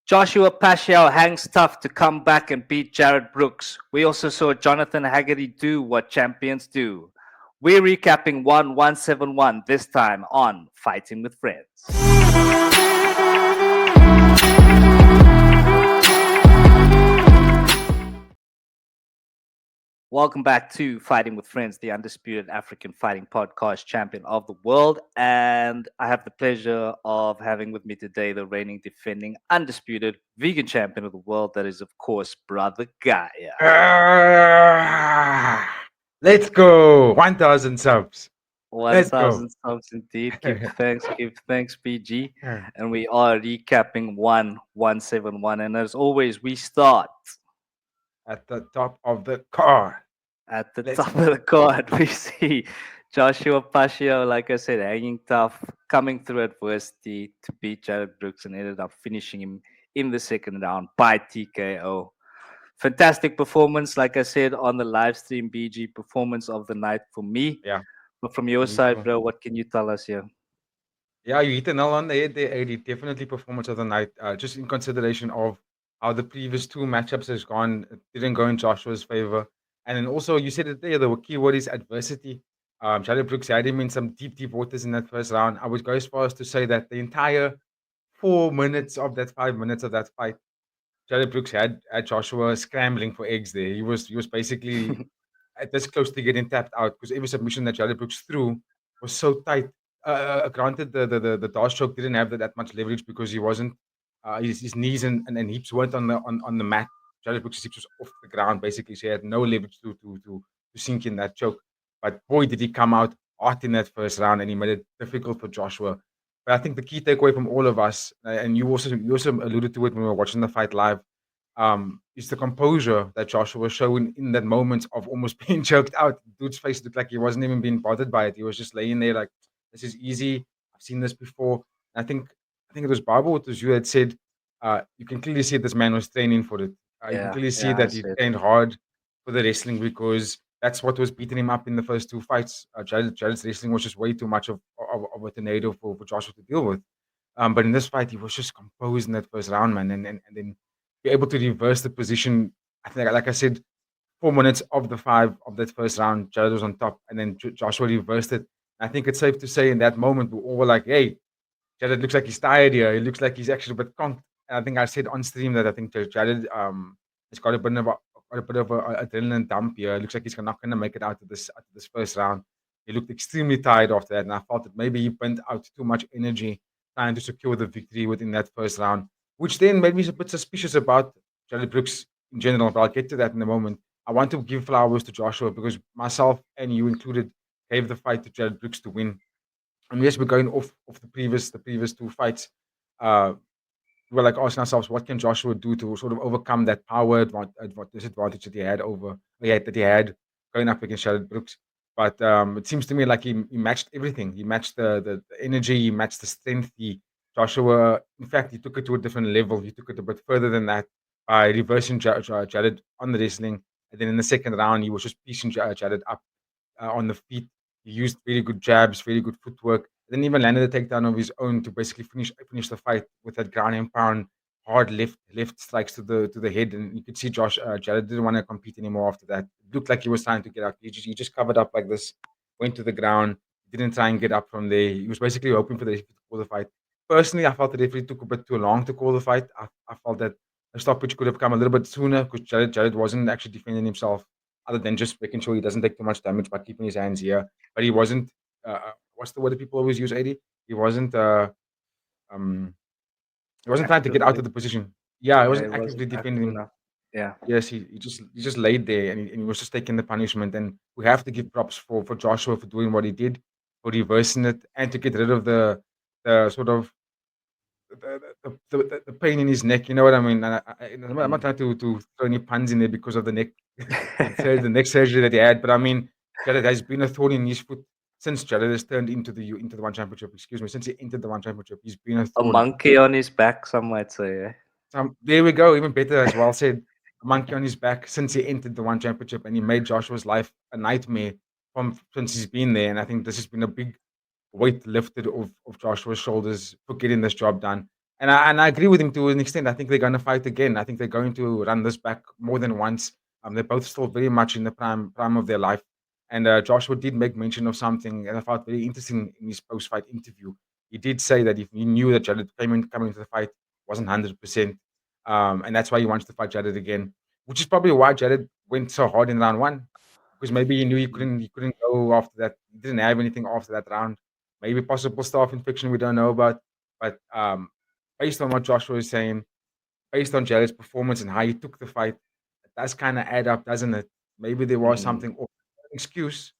Joshua Pacio hangs tough to come back and beat Jared Brooks. We also saw Jonathan Haggerty do what champions do. We're recapping 1171 this time on Fighting with Friends. Welcome back to Fighting with Friends, the undisputed African fighting podcast champion of the world. And I have the pleasure of having with me today the reigning, defending, undisputed vegan champion of the world. That is, of course, Brother Gaia. Let's go. 1,000 subs. Let's go. 1,000 subs indeed. Give thanks, PG. And we are recapping 1171. And as always, we start At the top of the car. at the top of the card. We see Joshua Pacio, like I said, hanging tough, coming through adversity to beat Jared Brooks and ended up finishing him in the second round by TKO. Fantastic performance, like I said on the live stream, BG performance of the night for me. Yeah. But from your side, bro, what can you tell us here? Yeah, you hit the nail on the head there, AD. Definitely performance of the night. Just in consideration of how the previous two matchups has gone, it didn't go in Joshua's favor. And then also, you said it there, the key word is adversity. Jared Brooks had him in some deep waters in that first round. I would go as far as to say that the entire 4 minutes of that 5 minutes of that fight, Jared Brooks had Joshua scrambling for eggs there. He was basically at this close to getting tapped out because every submission that Jared Brooks threw was so tight. Granted, the Darce choke didn't have that much leverage because he wasn't his knees and hips weren't on the mat. Jared Brooks' hips was off the ground basically, so he had no leverage to sink in that choke. But boy, did he come out hot in that first round, and he made it difficult for Joshua. But I think the key takeaway from all of us, and you also alluded to it when we were watching the fight live, is the composure that Joshua was showing in that moment of almost being choked out. Dude's face looked like he wasn't even being bothered by it. He was just laying there like, "This is easy. I've seen this before." And I think it was Barbara, it was you that said, you can clearly see this man was training for it. You can clearly see that he trained hard for the wrestling because that's what was beating him up in the first two fights. Jared's wrestling was just way too much of a tornado for Joshua to deal with. But in this fight, he was just composed in that first round, man, and then be able to reverse the position. I think, like I said, 4 minutes of the 5 of that first round, Jared was on top, and then Joshua reversed it. I think it's safe to say in that moment we all were like, "Hey, Jared looks like he's tired here. He looks like he's actually a bit conked." And I think I said on stream that I think Jared has got a bit of a adrenaline dump here. It looks like he's not going to make it out of this first round. He looked extremely tired after that, and I felt that maybe he burnt out too much energy trying to secure the victory within that first round, which then made me a bit suspicious about Jared Brooks in general. But I'll get to that in a moment. I want to give flowers to Joshua because myself and you included gave the fight to Jared Brooks to win. And yes, we're going off the previous two fights. Uh, we were like asking ourselves, what can Joshua do to sort of overcome that power disadvantage that he had going up against Jared Brooks? But it seems to me like he matched everything. He matched the energy, he matched the strength. Joshua, in fact, he took it to a different level. He took it a bit further than that by reversing Jared on the wrestling. And then in the second round, he was just piecing Jared up on the feet. He used very good jabs, very good footwork. Then even landed a takedown of his own to basically finish the fight with that ground and pound, hard left strikes to the head. And you could see Jared didn't want to compete anymore after that. It looked like he was trying to get up. He just covered up like this, went to the ground, didn't try and get up from there. He was basically hoping for the referee to call the fight. Personally, I felt the referee took a bit too long to call the fight. I felt that a stoppage could have come a little bit sooner because Jared wasn't actually defending himself other than just making sure he doesn't take too much damage by keeping his hands here. But he wasn't. What's the word that people always use, AD? He wasn't. Um, he wasn't trying to get out of the position. Yeah, he wasn't actively defending. Yeah. Yes, he just laid there and he was just taking the punishment. And we have to give props for Joshua for doing what he did, for reversing it, and to get rid of the sort of the pain in his neck. You know what I mean? And I'm not trying to throw any puns in there because of the neck, the neck surgery that he had. But I mean, Jared has been a thorn in his foot since Jared has turned into the one championship. Excuse me, since he entered the one championship, he's been a thorn. Monkey on his back, some might say. There we go. Even better, as well said. A monkey on his back since he entered the one championship, and he made Joshua's life a nightmare since he's been there. And I think this has been a big weight lifted off Joshua's shoulders for getting this job done. And I agree with him to an extent. I think they're going to fight again. I think they're going to run this back more than once. They're both still very much in the prime of their life. And Joshua did make mention of something that I found very interesting in his post-fight interview. He did say that if he knew that Jared coming into the fight wasn't 100%, and that's why he wants to fight Jared again, which is probably why Jared went so hard in round one, because maybe he knew he couldn't go after that. He didn't have anything after that round. Maybe possible staph infection we don't know about, but based on what Joshua is saying, based on Jared's performance and how he took the fight, it does kind of add up, doesn't it? Maybe there was Mm, something, or excuse.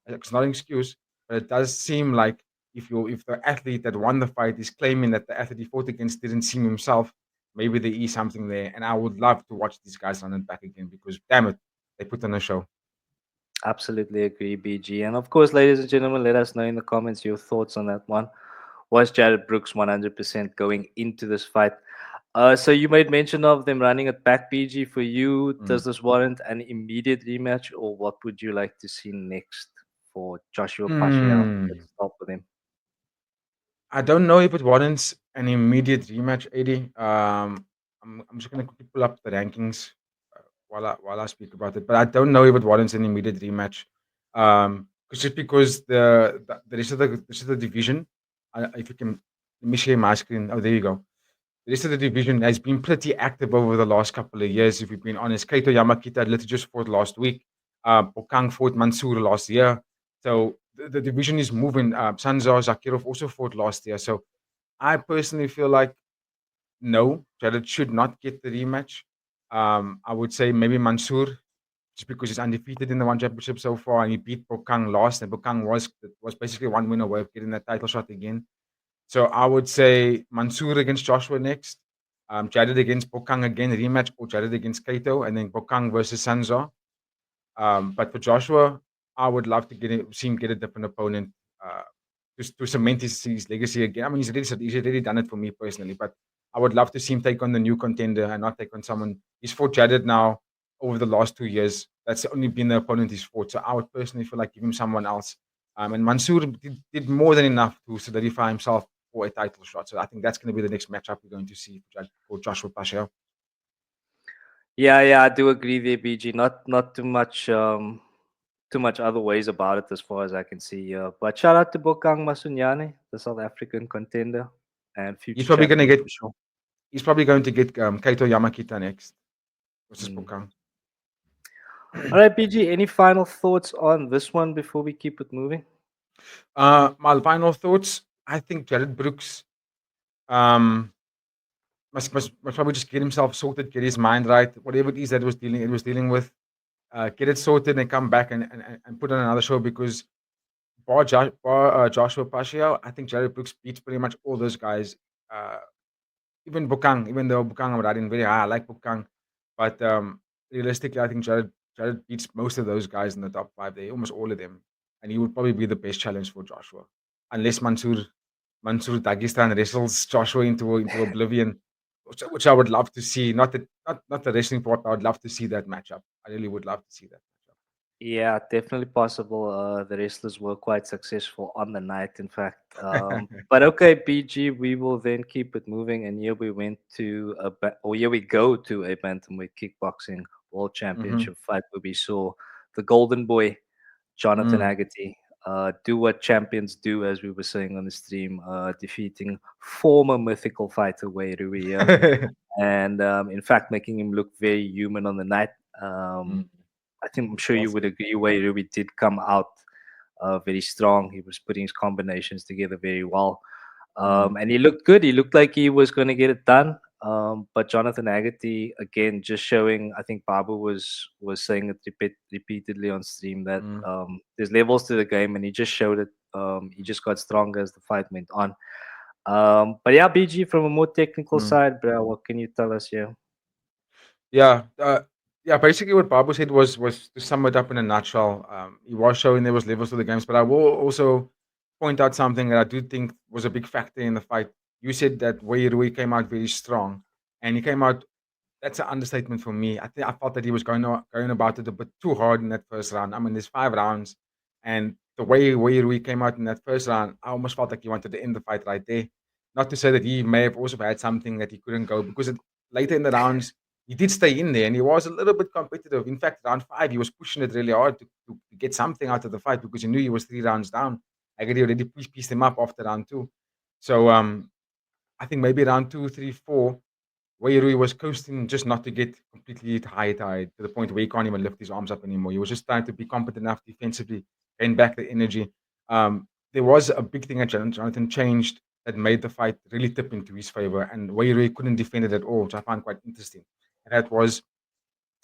It's not an excuse, but it does seem like if the athlete that won the fight is claiming that the athlete he fought against didn't see himself, maybe there is something there. And I would love to watch these guys run it back again because damn it, they put on a show. absolutely agree, BG. And of course, ladies and gentlemen, let us know in the comments your thoughts on that one. Was Jared Brooks 100% going into this fight? So you made mention of them running it back, BG. For you, Mm. does this warrant an immediate rematch, or what would you like to see next for Joshua Pacio? Hmm. Let's start with him. I don't know if it warrants an immediate rematch, AD. I'm just gonna quickly pull up the rankings while I speak about it, but I don't know if it warrants an immediate rematch. 'Cause just because the rest of the division, if you can let me share my screen. Oh, there you go. The rest of the division has been pretty active over the last couple of years, if we've been honest. Kaito Yamakita literally just fought last week. Pokang fought Mansour last year. So the division is moving. Sanzar Zakirov also fought last year. So I personally feel like no, Jared should not get the rematch. I would say maybe Mansour, just because he's undefeated in the one championship so far, and he beat Pokang last, and Pokang was basically one win away of getting that title shot again. So I would say Mansour against Joshua next. Jared against Pokang again, rematch, or Jared against Kaito, and then Pokang versus Sanzar. But for Joshua, I would love to see him get a different opponent uh, to cement his legacy again. I mean, he's already done it for me personally, but I would love to see him take on the new contender and not take on someone. He's fought Jared now over the last 2 years. That's only been the opponent he's fought. So I would personally feel like give him someone else. And Mansour did more than enough to solidify himself for a title shot. So I think that's going to be the next matchup we're going to see for Joshua Pacio. Yeah, I do agree there, BG. Not too much other ways about it as far as I can see. But shout out to Bokang Masunyane, the South African contender and He's future probably going to champion get for sure. he's probably going to get Kaito Yamakita next versus Mm. Pokang. All right, BG. Any final thoughts on this one before we keep it moving? My final thoughts. I think Jared Brooks um, must probably just get himself sorted, get his mind right, whatever it is that it was dealing with, get it sorted and come back and put on another show because Joshua Pacio, I think Jared Brooks beats pretty much all those guys. Uh, even though Bukang I'm riding very high, I like Bukang, but realistically, I think Jared beats most of those guys in the top five. They almost all of them, and he would probably be the best challenge for Joshua, unless Mansour Dagestan wrestles Joshua into oblivion, which I would love to see. Not the wrestling part, but I would love to see that matchup. I really would love to see that Yeah, definitely possible. The wrestlers were quite successful on the night, in fact. matchup. But okay, BG, we will then keep it moving. And here we went to here we go to a bantamweight kickboxing world hmm championship fight where we saw the golden boy Jonathan mm. Haggerty do what champions do, as we were saying on the stream, defeating former mythical fighter Wei Rui, and in fact making him look very human on the night. Um, Mm. I think I'm sure Well you would said. agree. Wei Rui did come out very strong. He was putting his combinations together very well. Mm. And he looked good. He looked like he was going to get it done. But Jonathan Haggerty, again, just showing. I think Babu was saying it repeatedly on stream that Mm. there's levels to the game, and he just showed it. He just got stronger as the fight went on. But yeah, BG, from a more technical Mm. side, bro, what can you tell us here? Yeah, yeah. Basically, what Babu said was to sum it up in a nutshell. He was showing there was levels to the games, but I will also point out something that I do think was a big factor in the fight. You said that Wei Rui came out very strong, and he came out. That's an understatement for me. I felt that he was going about it a bit too hard in that first round. I mean, there's 5 rounds, and the way Wei Rui came out in that first round, I almost felt like he wanted to end the fight right there. not to say that he may have also had something that he couldn't go, because later in the rounds, he did stay in there and he was a little bit competitive. In fact, round 5, he was pushing it really hard to get something out of the fight because he knew he was 3 rounds down. Haggerty already pieced him up after round 2. So I think maybe round 2, 3, 4, Wei Rui was coasting just not to get completely tired to the point where he can't even lift his arms up anymore. He was just trying to be competent enough defensively, gain back the energy. There was a big thing that Jonathan changed that made the fight really tip into his favor, and Wei Rui couldn't defend it at all, which I found quite interesting. And that was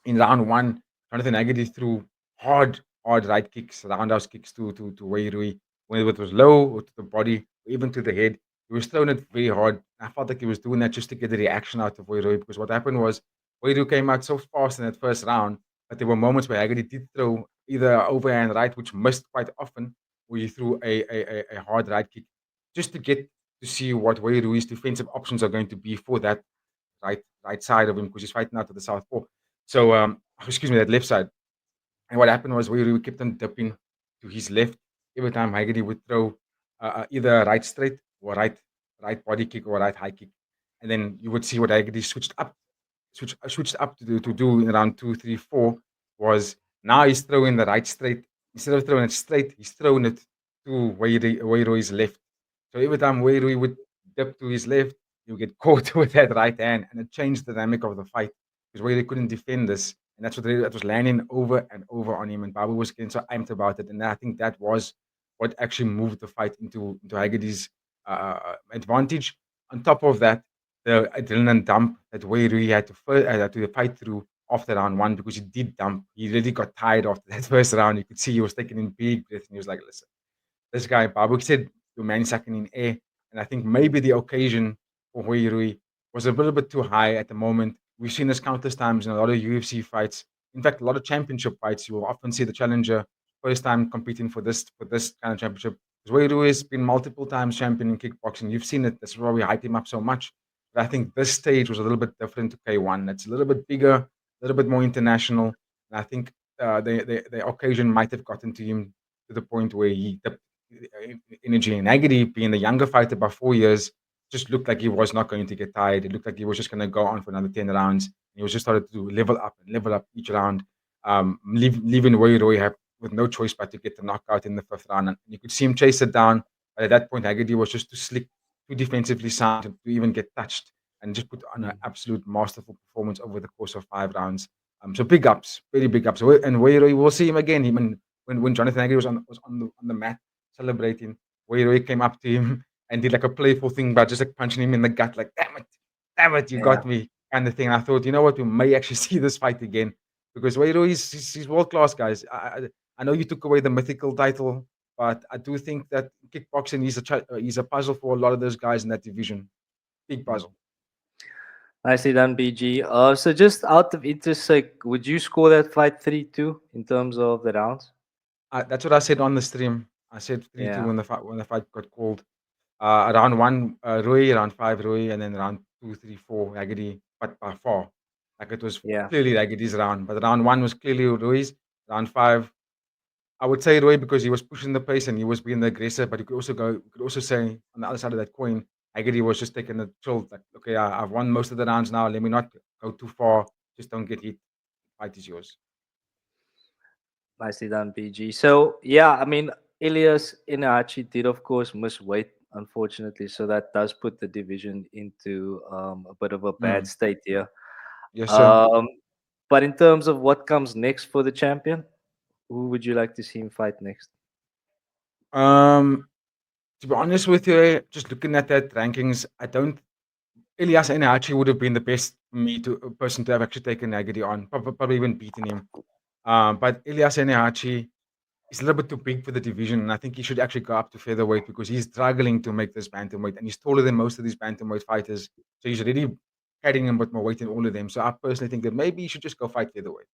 in round 1, Jonathan Haggerty threw hard right kicks, roundhouse kicks to Wei Rui, whether it was low or to the body, or even to the head. He was throwing it very hard. I felt like he was doing that just to get the reaction out of Wei Rui, because what happened was Wei Rui came out so fast in that first round, but there were moments where Haggerty did throw either overhand right, which missed quite often, or he threw a hard right kick, just to get to see what Wei Rui's defensive options are going to be for that right side of him, because he's fighting out to the southpaw. So, excuse me, that left side. And what happened was we kept on dipping to his left every time Haggerty would throw either a right straight or right body kick or right high kick, and then you would see what Haggerty switched up to do in round 2, 3, 4 was now he's throwing the right straight. Instead of throwing it straight, he's throwing it to Wei Rui's left. So every time Wei Rui would dip to his left, he would get caught with that right hand, and it changed the dynamic of the fight because Wei Rui couldn't defend this, and that was landing over and over on him, and Babu was getting so amped about it, and I think that was what actually moved the fight into Haggerty's advantage. On top of that, the adrenaline dump that Wei Rui had to fight through after round 1, because he did dump. He really got tired after that first round. You could see he was taking in big breath, and he was like, listen, this guy, Babu said, your man second in air. And I think maybe the occasion for Wei Rui was a little bit too high at the moment. We've seen this countless times in a lot of UFC fights. In fact, a lot of championship fights, you will often see the challenger first time competing for this kind of championship. Because Wei Rui has been multiple times champion in kickboxing. You've seen it. That's why we hype him up so much. But I think this stage was a little bit different to K1. It's a little bit bigger, a little bit more international. And I think the occasion might have gotten to him to the point where the energy and Haggerty, being the younger fighter by 4 years, just looked like he was not going to get tired. It looked like he was just going to go on for another 10 rounds. He was just started to level up each round, leaving Wei Rui with no choice but to get the knockout in the 5th round. And you could see him chase it down. But at that point, Haggerty was just too slick, too defensively sound to even get touched, and just put on an absolute masterful performance over the course of 5 rounds. So big ups, very big ups. And Wei Rui, we'll see him again. When Jonathan Haggerty was on the mat celebrating, Wei Rui came up to him and did like a playful thing by just like punching him in the gut, like, damn it, you got me, kind of thing. And I thought, you know what, we may actually see this fight again, because Wei Rui he's world class, guys. I know you took away the mythical title, but I do think that kickboxing is a puzzle for a lot of those guys in that division. Big puzzle. Nicely done, BG. So just out of interest, like, would you score that fight 3-2 in terms of the rounds? That's what I said on the stream. I said 3-2 Yeah. when the fight got called. Round 1, Rui, round 5, Rui, and then round 2, 3, 4, Haggerty, but by far. Like, it was Yeah. clearly Haggerty's round, but round 1 was clearly Rui's. Round 5, I would say Rui, because he was pushing the pace and he was being the aggressor, but you could also say on the other side of that coin, Haggerty was just taking the chill, like, okay, I've won most of the rounds now. Let me not go too far. Just don't get hit. Fight is yours. Nicely done, BG. So yeah, I mean, Elias Inachi did of course miss weight, unfortunately, so that does put the division into a bit of a bad Mm. state here. Yes, sir. Um, but in terms of what comes next for the champion, who would you like to see him fight next? Um, to be honest with you, just looking at that rankings, I don't. Elias Enachi would have been the best person to have actually taken Haggerty on, probably even beaten him. But Elias Enachi is a little bit too big for the division, and I think he should actually go up to featherweight, because he's struggling to make this bantamweight, and he's taller than most of these bantamweight fighters. So he's already carrying a bit more weight than all of them. So I personally think that maybe he should just go fight featherweight.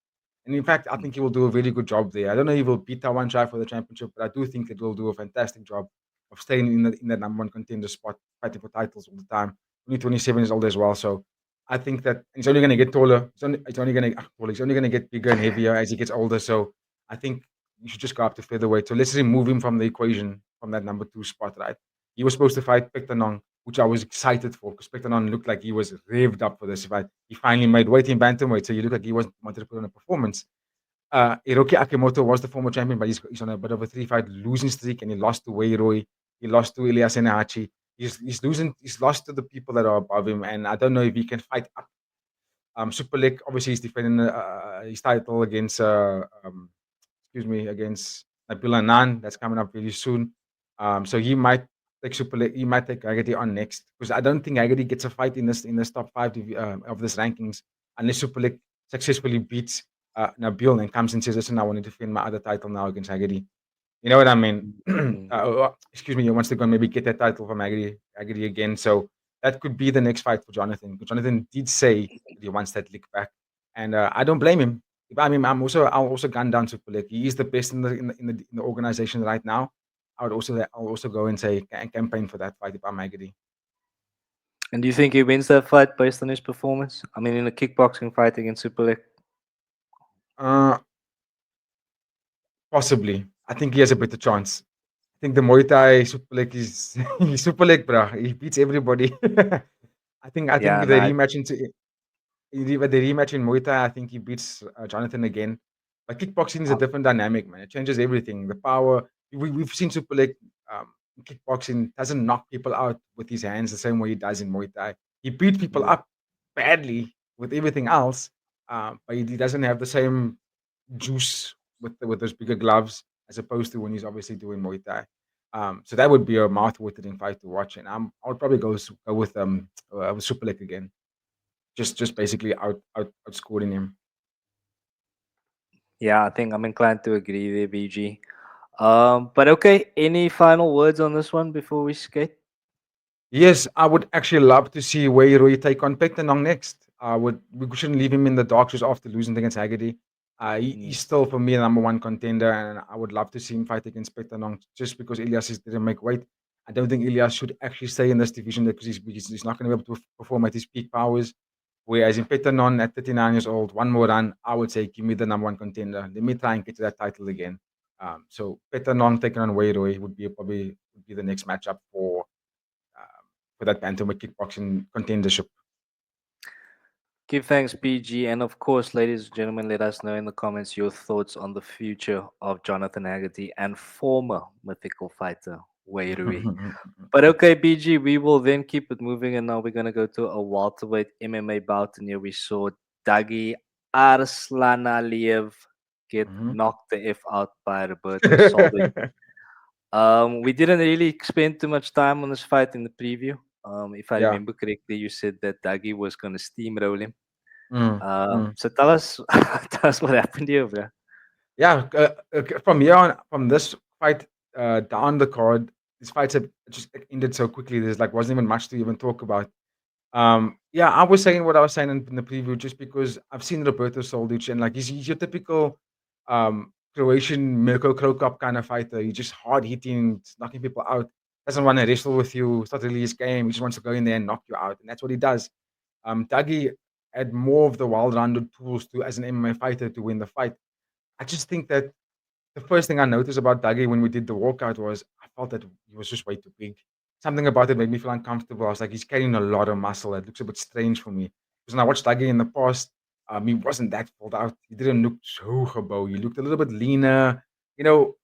And in fact, I think he will do a really good job there. I don't know if he will beat Tawan Chai for the championship, but I do think that he'll do a fantastic job of staying in that number 1 contender spot, fighting for titles all the time. Only 27 years old as well. So I think that he's only going to get taller. He's only going to get bigger and heavier as he gets older. So I think you should just go up to featherweight. So let's remove him from the equation from that number 2 spot, right? He was supposed to fight Pictanong, which I was excited for because Pectanon looked like he was revved up for this fight. He finally made weight in bantamweight, so he looked like he wanted to put on a performance. Hiroki Akimoto was the former champion, but he's on a bit of a 3-fight losing streak, and he lost to Wei Rui. He lost to Elias Enahachi. He's losing. He's lost to the people that are above him, and I don't know if he can fight up. Super League, obviously, he's defending his title against against Nabila Nan. That's coming up really soon. So he might take Super League. He might take Haggerty on next because I don't think Haggerty gets a fight in this top 5 of this rankings unless Super League successfully beats Nabil and comes and says, "Listen, I want to defend my other title now against Haggerty." You know what I mean? Mm. Excuse me. He wants to go and maybe get that title from Haggerty again. So that could be the next fight for Jonathan. Jonathan did say that he wants that league back, and I don't blame him. I mean, I'll also gun down Super League. He is the best in the organization right now. I'll also go and say and campaign for that fight if I'm Haggerty. And do you think he wins that fight based on his performance? I mean, in a kickboxing fight against Super League? Uh, Possibly. I think he has a better chance. I think the Muay Thai Super League is he's Super League, bro. He beats everybody. I think Yeah, the no, rematch the rematch in Muay Thai, I think he beats Jonathan again. But kickboxing is a different dynamic, man. It changes everything. The power we've seen Super League in kickboxing doesn't knock people out with his hands the same way he does in Muay Thai. He beats people mm, up badly with everything else, but he doesn't have the same juice with those bigger gloves as opposed to when he's obviously doing Muay Thai. So that would be a mouth-watering fight to watch, and I would probably go with Super League again, just basically outscoring him. yeah, I think I'm inclined to agree there, BG. But okay, any final words on this one before we skate? Yes, I would actually love to see Wei Rui take on Pectanong next. We shouldn't leave him in the dark just after losing against Haggerty. He's Mm. still for me the number one contender, and I would love to see him fight against Pectanong just because didn't make weight. I don't think Elias should actually stay in this division because he's not going to be able to perform at his peak powers. Whereas in Pectanong at 39 years old, one more run, I would say give me the number one contender. Let me try and get to that title again. So Pectanong taking on Wei Rui would be the next matchup for that bantamweight kickboxing contendership. Give thanks, BG. And of course, ladies and gentlemen, let us know in the comments your thoughts on the future of Jonathan Haggerty and former mythical fighter Wei Rui. But okay, BG, we will then keep it moving. And now we're going to go to a welterweight MMA bout. And here we saw Dagi Arslanaliev get Mhm. knocked the F out by Roberto Soldic. We didn't really spend too much time on this fight in the preview. If I Yeah. remember correctly, you said that Dagi was going to steamroll him. Mm, mm. So tell us, tell us what happened here, bro. Yeah, from here on, from this fight down the card, these fights have just ended so quickly. There's like wasn't even much to even talk about. Yeah, I was saying what I was saying in the preview just because I've seen Roberto Soldic and like he's your typical Croatian Mirko Krokop kind of fighter. He's just hard hitting, knocking people out. Doesn't want to wrestle with you. It's not really his game. He just wants to go in there and knock you out, and that's what he does. Dagi had more of the well-rounded tools to as an MMA fighter to win the fight. I just think that the first thing I noticed about Dougie when we did the walkout was I felt that he was just way too big. Something about it made me feel uncomfortable. I was like, he's carrying a lot of muscle. It looks a bit strange for me. Because when I watched Dougie in the past, he wasn't that filled out. He didn't look so gebo. He looked a little bit leaner, you know,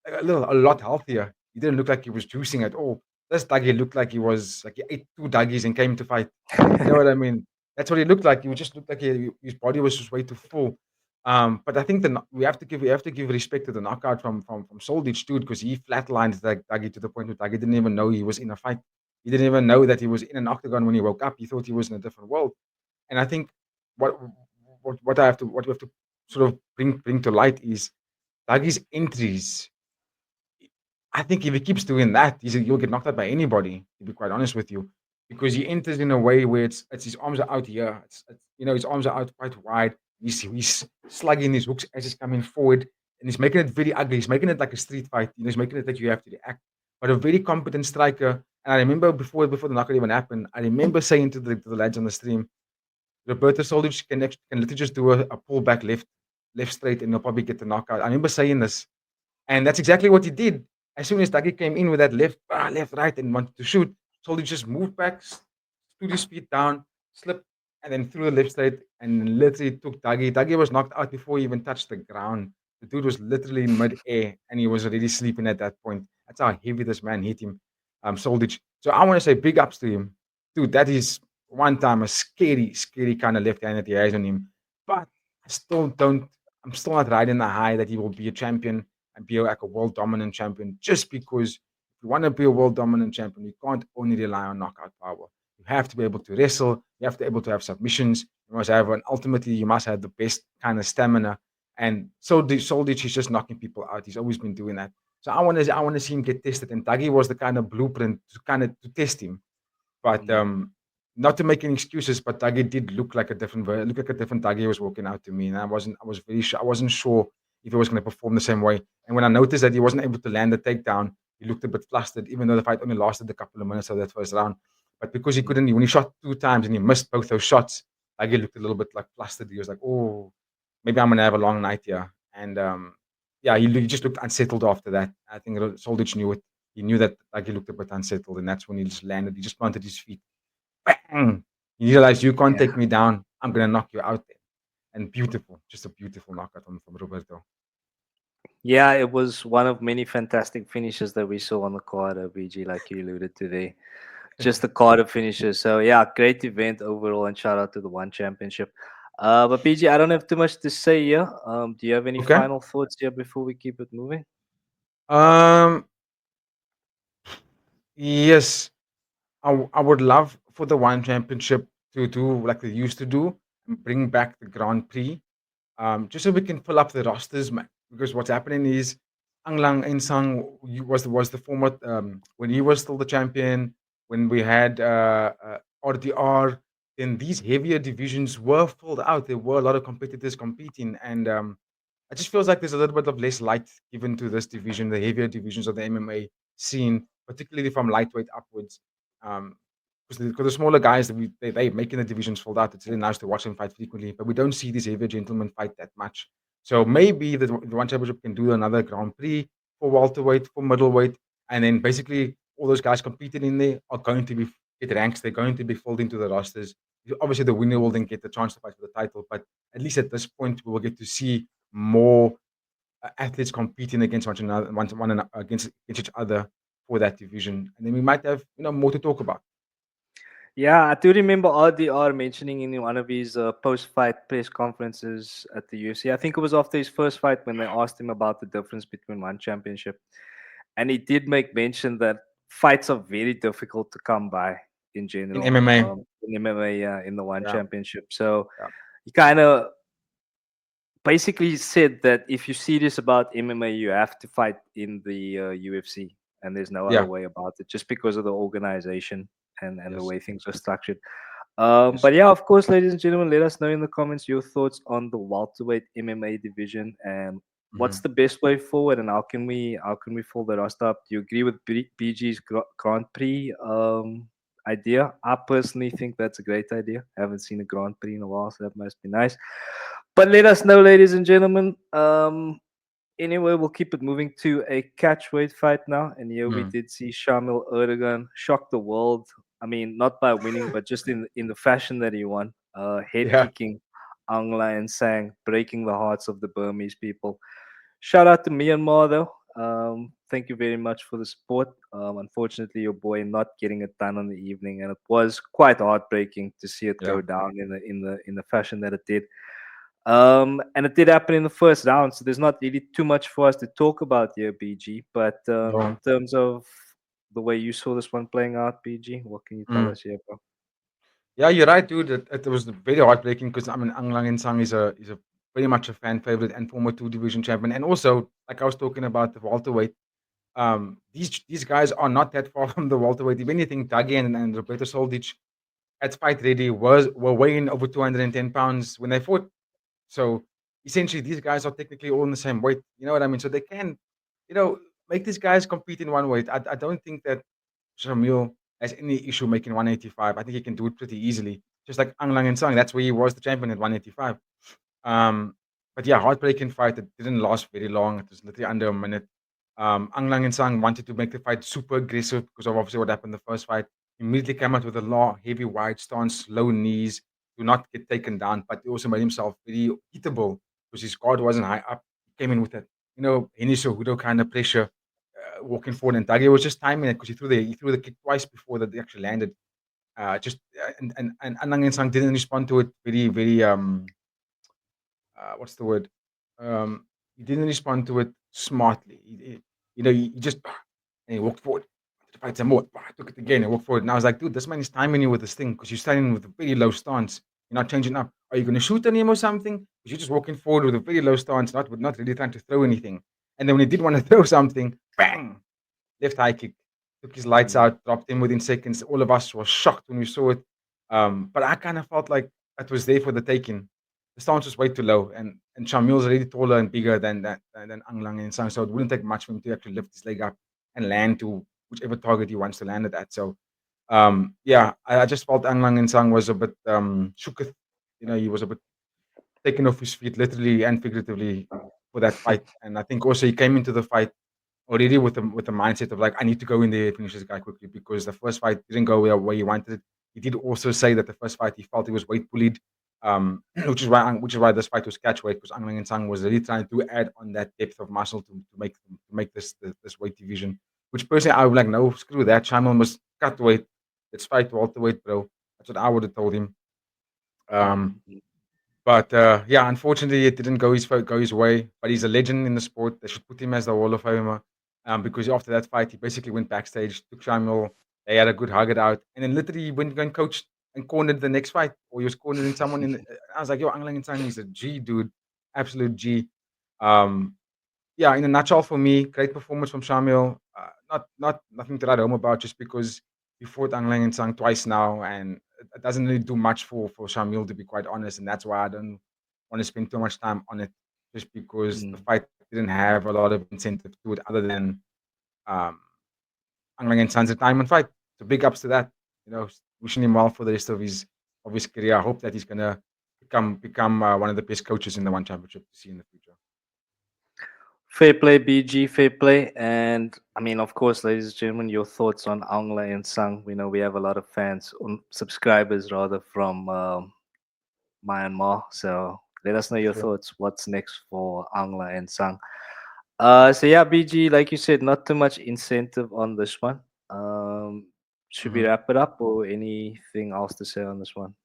a lot healthier. He didn't look like he was juicing at all. This Dougie looked like he ate 2 Dougies and came to fight. You know what I mean? That's what he looked like. He just looked like his body was just way too full. But I think we have to give respect to the knockout from Soldic too, because he flatlined that Dagi to the point where Dagi didn't even know he was in a fight. He didn't even know that he was in an octagon when he woke up. He thought he was in a different world. And I think what what we have to sort of bring to light is Dagi's entries. I think if he keeps doing that, he'll get knocked out by anybody. To be quite honest with you, because he enters in a way where it's his arms are out here. His arms are out quite wide. He's slugging his hooks as he's coming forward, and he's making it very ugly. He's making it like a street fight. He's making it that you have to react. But a very competent striker. And I remember before the knockout even happened, I remember saying to the lads on the stream, Roberto Soldic can literally just do a pull back left straight, and he'll probably get the knockout. I remember saying this, and that's exactly what he did. As soon as Taki came in with that left, right, and wanted to shoot, Soldic just moved back, stood his feet down, slipped, and then threw the left straight and literally took Dougie. Dougie was knocked out before he even touched the ground. The dude was literally in mid-air and he was already sleeping at that point. That's how heavy this man hit him, Soldic. So I want to say big ups to him. Dude, that is one time a scary, scary kind of left hand that he has on him. But I still don't, I'm still not riding the high that he will be a champion and be like a world dominant champion just because if you want to be a world dominant champion, you can't only rely on knockout power. You have to be able to wrestle. You have to be able to have submissions. You must have, and ultimately, you must have the best kind of stamina. And so Soldic is just knocking people out. He's always been doing that. So I want to see him get tested. And Dougie was the kind of blueprint to kind of to test him. But Mm. not to make any excuses, but Dougie did look like a different Dougie was walking out to me, and I wasn't sure if he was going to perform the same way. And when I noticed that he wasn't able to land the takedown, he looked a bit flustered, even though the fight only lasted a couple of minutes of that first round. But because he Mm. couldn't, when he shot 2 times and he missed both those shots, Dougie looked a little bit like flustered. He was like, "Oh, maybe I'm going to have a long night here." And yeah, he just looked unsettled after that. I think Soldic knew it. He knew that Dougie looked a bit unsettled, and that's when he just landed. He just planted his feet. Bang! You realize you can't Yeah. take me down. I'm gonna knock you out there. And beautiful, just a beautiful knockout from Roberto. Yeah, it was one of many fantastic finishes that we saw on the card, BG, like you alluded to there. Just the card of finishes. So yeah, great event overall, and shout out to the One Championship. But BG, I don't have too much to say here. Do you have any Okay. final thoughts here before we keep it moving? Um. Yes, I would love for the One Championship to do like they used to do and bring back the Grand Prix. Just so we can fill up the rosters, man. Because what's happening is Ang Lang Insang was the former when he was still the champion. When we had RDR, then these heavier divisions were filled out. There were a lot of competitors competing, and it just feels like there's a little bit of less light given to this division, the heavier divisions of the MMA scene, particularly from lightweight upwards. Um, because the smaller guys that they making the divisions fold out, it's really nice to watch them fight frequently, but we don't see these heavier gentlemen fight that much. So maybe the One Championship can do another Grand Prix for welterweight, for middleweight, and then basically all those guys competing in there are going to be get ranks. They're going to be filled into the rosters. Obviously, the winner will then get the chance to fight for the title, but at least at this point, we will get to see more athletes competing against one another, against each other for that division, and then we might have more to talk about. Yeah, I do remember RDR mentioning in one of his post-fight press conferences at the UFC. I think it was after his first fight when they asked him about the difference between One Championship, and he did make mention that fights are very difficult to come by in In general, MMA. in MMA, yeah, in the One Yeah, Championship. So yeah, he kind of basically said that if you're serious about MMA, you have to fight in the UFC, and there's no other yeah, way about it, just because of the organization and the yes, way things are structured. yes. But yeah, of course, ladies and gentlemen, let us know in the comments your thoughts on the welterweight MMA division and what's Mhm. the best way forward and how can we fill the roster up? Do you agree with BG's Grand Prix idea? I personally think that's a great idea. I haven't seen a Grand Prix in a while, so that must be nice. But let us know, ladies and gentlemen. Anyway, we'll keep it moving to a catchweight fight now. And here we Mm. did see Shamil Erdogan shock the world. I mean, not by winning, but just in the fashion that he won. Head Yeah. kicking Aung and Sang, breaking the hearts of the Burmese people. Shout out to Myanmar, though. Thank you very much for the support. Unfortunately, your boy not getting it done on the evening, and it was quite heartbreaking to see it Yeah. go down in the fashion that it did. And it did happen in the first round, so there's not really too much for us to talk about here, BG. But in No. terms of the way you saw this one playing out, BG, what can you tell Mm. us here, bro? Yeah, you're right, dude. It was very heartbreaking because I mean, Ang Lang Sang is a very much a fan favorite and former two division champion, and also like I was talking about the welterweight. These guys are not that far from the welterweight. If anything, Dougie and Roberto Soldic at fight ready were weighing over 210 pounds when they fought. So essentially, these guys are technically all in the same weight. You know what I mean? So they can, you know, make these guys compete in one weight. I don't think that Shamil has any issue making 185. I think he can do it pretty easily. Just like Ang Lang and Sang, that's where he was the champion at 185. Um, but yeah, heartbreaking fight. It didn't last very long. It was literally under a minute. Ang Lang and Sang wanted to make the fight super aggressive because of obviously what happened in the first fight. immediately came out with a low, heavy, wide stance, low knees, to not get taken down, but he also made himself very hittable because his guard wasn't high up. He came in with that, Henry Cejudo kind of pressure, walking forward, and Dagi was just timing it because he threw the kick twice before that they actually landed. Just and Anang Sang didn't respond to it very very what's the word? He didn't respond to it smartly. He just and he walked forward. To fight some more. I took it again and walked forward. And I was like, dude, this man is timing you with this thing because you're standing with a very low stance. You're not changing up. Are you going to shoot on him or something? Because you're just walking forward with a very low stance, not really trying to throw anything. And then when he did want to throw something, bang, left high kick, took his lights Mm, out, dropped him within seconds. All of us were shocked when we saw it. But I kind of felt like it was there for the taking. The stance was way too low, and Shamil's already taller and bigger than Aung Lang and Sang, so it wouldn't take much for him to actually lift his leg up and land to whichever target he wants to land it at. So, yeah, I just felt Aung Lang and Sang was a bit shooketh. He was a bit taken off his feet, literally and figuratively, for that fight. And I think also he came into the fight already with the mindset of like, I need to go in there and finish this guy quickly because the first fight didn't go where he wanted it. He did also say that the first fight he felt he was weight bullied, which is why this fight was catch weight because Ang Lang Sang was really trying to add on that depth of muscle to make this weight division. Which personally I would like, no, screw that. Shaman must cut weight. Let's fight welterweight, bro. That's what I would have told him. Um, mm, but yeah, unfortunately, it didn't go his way. But he's a legend in the sport. They should put him as the Hall of Famer. Because after that fight, he basically went backstage, took Samuel. They had a good hug it out, and then literally he went and coached and cornered the next fight, or he was cornering someone in. I was like, yo, Ang Lang Sang is a G dude, absolute G. Um, yeah, in a nutshell, for me, great performance from Samuel. Not nothing to write home about, just because he fought Ang Lang and Sang twice now, and it doesn't really do much for Samuel, to be quite honest, and that's why I don't want to spend too much time on it, just because the mm. fight didn't have a lot of incentive to it, other than um, Ang Lang and Sang's retirement fight. So big ups to that. Wishing him well for the rest of his career. I hope that he's gonna become one of the best coaches in the One Championship to see in the future. Fair play, BG, fair play. And I mean, of course, ladies and gentlemen, your thoughts on Aung La and Sang. We know we have a lot of fans, subscribers rather, from Myanmar. So let us know your Sure. thoughts. What's next for Aung La and Sang? So yeah, BG, like you said, not too much incentive on this one. Should we Mhm. wrap it up or anything else to say on this one?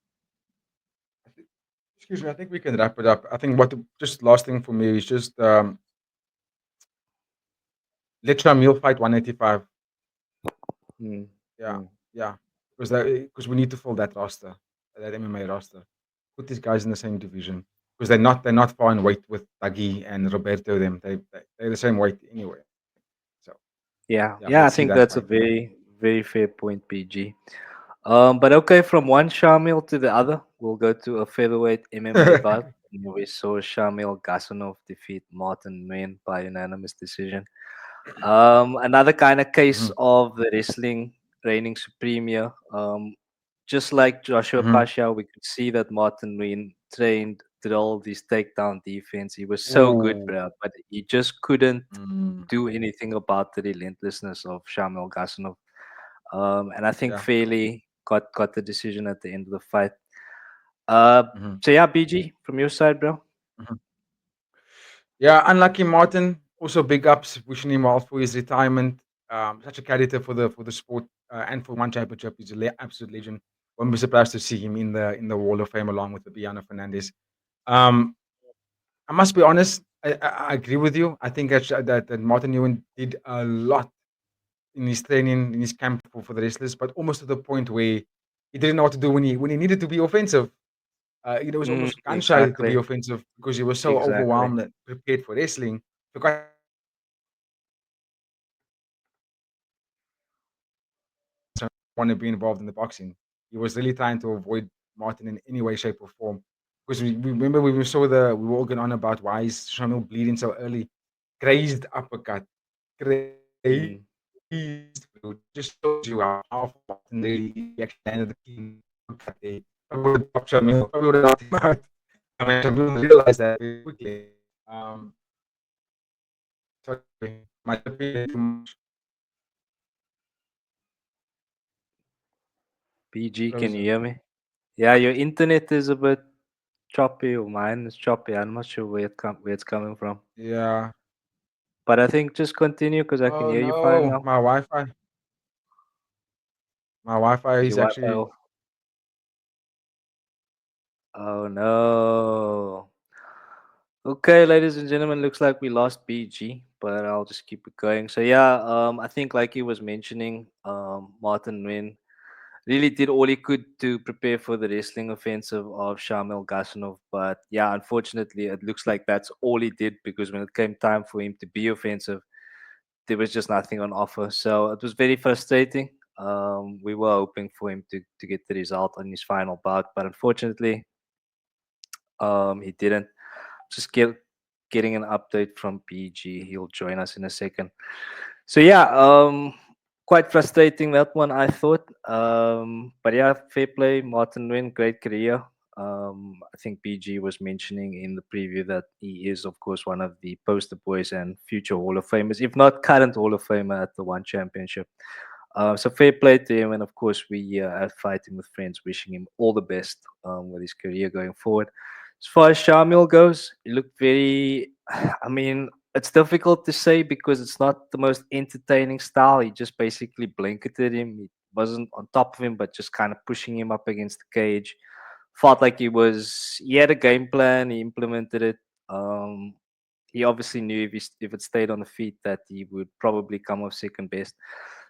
Excuse me, I think we can wrap it up. I think just last thing for me is just let Shamil fight 185. Mm, Yeah, mm. yeah, because we need to fill that roster, that MMA roster. Put these guys in the same division because they're not far in weight with Tagi and Roberto. They're the same weight anyway. So yeah, Yeah, let's see yeah, I that think fight. that's a very, very fair point, PG. But okay, from one Shamil to the other, we'll go to a featherweight MMA bout. We saw Shamil Gasanov defeat Martin Nguyen by unanimous decision. Another kind of case Mhm, of the wrestling reigning supreme here. Just like Joshua mhm. Pasha, we could see that Martin Nguyen trained, drilled his takedown defense. He was so good, Ooh. bro, but he just couldn't Mm, do anything about the relentlessness of Shamil Gasanov. And I think yeah. fairly got the decision at the end of the fight. Uh, Mhm, so yeah, BG from your side, bro. mhm. Yeah, unlucky Martin. Also, big ups. Wishing him well for his retirement. Such a character for the sport and for one championship. He's an absolute legend. Won't be surprised to see him in the Wall of Fame along with the Biana Fernandes. Um, I must be honest. I agree with you. I think that Martin Nguyen did a lot in his training, in his camp for the wrestlers, but almost to the point where he didn't know what to do when he needed to be offensive. He was almost gun shy to be Exactly, offensive because he was so exactly. overwhelmed and prepared for wrestling. Forgot want to be involved in the boxing. He was really trying to avoid Martin in any way, shape, or form. Because we remember we were all going on about why is Shamil bleeding so early. Grazed uppercut. Grazed, Mm. bro. Just shows you how powerful Martin really is. He actually landed the clean uppercut there. Probably would have dropped Shamil. Probably would have knocked him out. I mean, Shamil realized that very quickly. Um, sorry, my opinion too much. PG, can you Frozen. hear me? Yeah, your internet is a bit choppy, or mine is choppy. I'm not sure where it's coming from. Yeah. But I think just continue because I can Oh hear you fine no, now. my Wi-Fi Is is your Wi-Fi actually. off? Oh no. Okay, ladies and gentlemen, looks like we lost BG, but I'll just keep it going. So yeah, I think like he was mentioning, Martin Nguyen really did all he could to prepare for the wrestling offensive of Shamil Gasanov. But yeah, unfortunately, it looks like that's all he did because when it came time for him to be offensive, there was just nothing on offer. So it was very frustrating. We were hoping for him to get the result on his final bout, but unfortunately, he didn't. Just getting an update from PG. He'll join us in a second. So yeah, quite frustrating that one I thought. But yeah, fair play, Martin Nguyen, great career. I think PG was mentioning in the preview that he is, of course, one of the poster boys and future Hall of Famers, if not current Hall of Famer at the One Championship. So fair play to him, and of course we at Fighting with Friends wishing him all the best with his career going forward. As far as Shamil goes, he looked very. I mean, it's difficult to say because it's not the most entertaining style. He just basically blanketed him. He wasn't on top of him, but just kind of pushing him up against the cage. Felt like he had a game plan. He implemented it. Um, he obviously knew if it stayed on the feet that he would probably come off second best.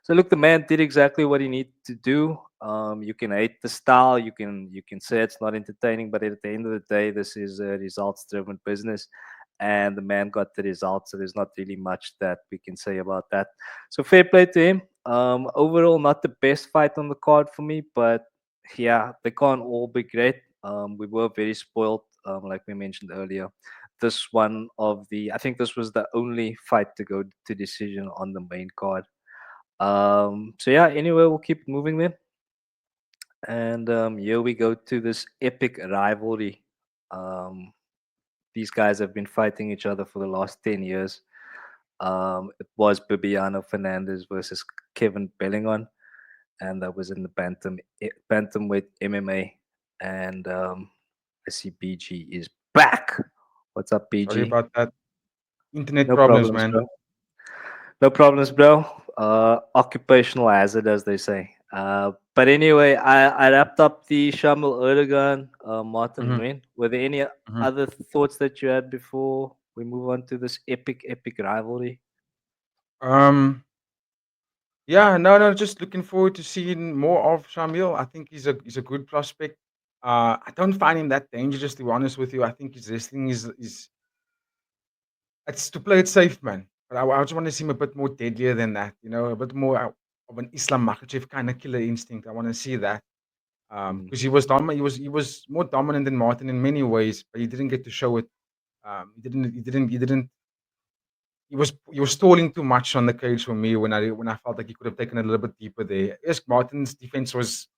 So look, the man did exactly what he needed to do. You can hate the style, you can say it's not entertaining, but at the end of the day, this is a results-driven business, and the man got the results. So there's not really much that we can say about that. So fair play to him. Overall, not the best fight on the card for me, but yeah, they can't all be great. We were very spoiled, like we mentioned earlier. This one of the, I think this was the only fight to go to decision on the main card. So yeah, anyway, we'll keep moving then. And here we go to this epic rivalry. Um, these guys have been fighting each other for the last 10 years. It was Bibiano Fernandes versus Kevin Belingon, and that was in the bantamweight MMA. And I see BG is back. What's up, Sorry BG? about that. Internet No problems, problems, man. bro. No problems, bro. Occupational hazard, as they say. But anyway, I wrapped up the Shamil Erdogan, Martin Hmm. Nguyen. Were there any Hmm. other thoughts that you had before we move on to this epic rivalry? Um. Yeah. No. No. Just looking forward to seeing more of Shamil. I think he's a good prospect. I don't find him that dangerous, to be honest with you. I think his wrestling is it's to play it safe, man. But I just want to see him a bit more deadlier than that. A bit more of an Islam Makhachev kind of killer instinct. I want to see that. Mm. Because he was dominant. He was more dominant than Martin in many ways, but he didn't get to show it. He didn't. He was stalling too much on the cage for me when I felt like he could have taken it a little bit deeper there. Yes, Martin's defense was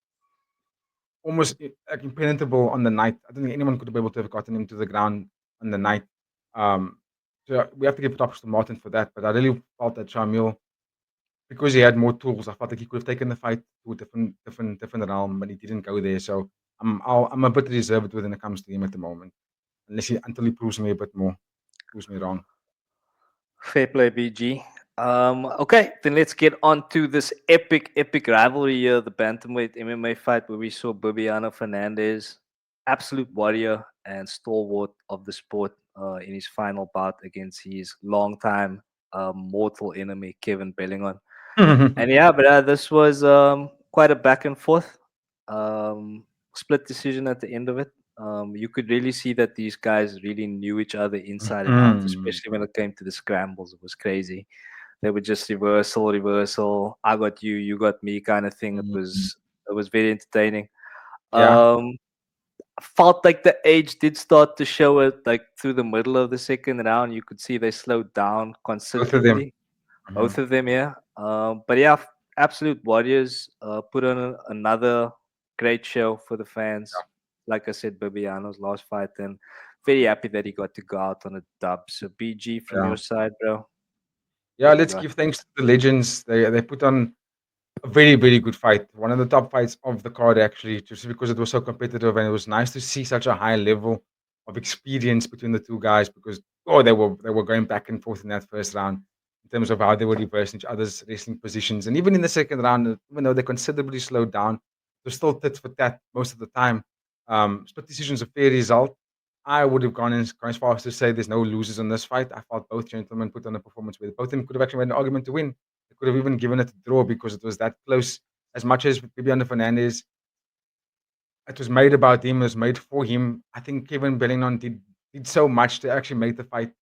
almost like impenetrable on the night. I don't think anyone could have been able to have gotten him to the ground on the night. Um, so we have to give props to Martin for that. But I really felt that Shamil, because he had more tools, I felt like he could have taken the fight to a different realm, but he didn't go there. So I'm a bit reserved when it comes to him at the moment, until he proves me a bit more, proves me wrong. Fair play, BG. Okay, then let's get on to this epic rivalry here, the bantamweight MMA fight where we saw Bibiano Fernandes, absolute warrior and stalwart of the sport, in his final bout against his longtime mortal enemy, Kevin Belingon. And yeah, but this was quite a back and forth, split decision at the end of it. You could really see that these guys really knew each other inside and out, Mhm. especially when it came to the scrambles. It was crazy. They were just reversal. I got you, you got me, kind of thing. It Mhm. was very entertaining. Yeah, Um, I felt like the age did start to show it, like through the middle of the second round. You could see they slowed down both of them. considerably, Mhm. both of them, yeah. But yeah, absolute warriors. Put on another great show for the fans. Like I said, Bibiano's last fight, and very happy that he got to go out on a dub. So BG from Yeah. your side, bro, Yeah, what do you let's got? give thanks to the legends. They put on A very, very good fight. One of the top fights of the card, actually, just because it was so competitive, and it was nice to see such a high level of experience between the two guys. Because they were going back and forth in that first round in terms of how they were reversing each other's wrestling positions, and even in the second round, even though they considerably slowed down, it was still tit for tat most of the time. Split decision's a fair result. I would have gone as far as to say there's no losers in this fight. I felt both gentlemen put on a performance where both of them could have actually made an argument to win. They could have even given it a draw because it was that close. As much as maybe under Fernandes, it was made about him, it was made for him. I think Kevin Belingon did so much to actually make the fight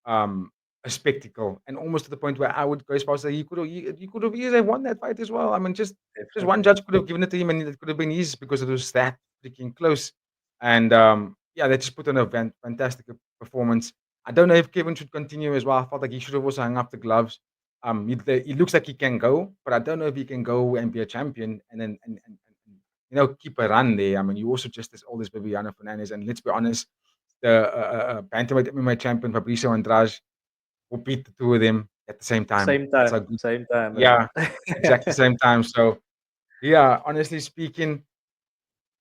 um, a spectacle, and almost to the point where I would go as far as say he could have easily won that fight as well. I mean, just one Definitely. judge could have given it to him, and it could have been his because it was that freaking close. And yeah, they just put on a fantastic performance. I don't know if Kevin should continue as well. I felt like he should have also hung up the gloves. He looks like he can go, but I don't know if he can go and be a champion and then and keep a run there. I mean, you also just as old as Viviano Fernandes, and let's be honest, the bantamweight MMA champion Fabricio Andrade will beat the two of them at the same time. Same That's time. how good. Same time, bro. Yeah, exactly same time. So yeah, honestly speaking,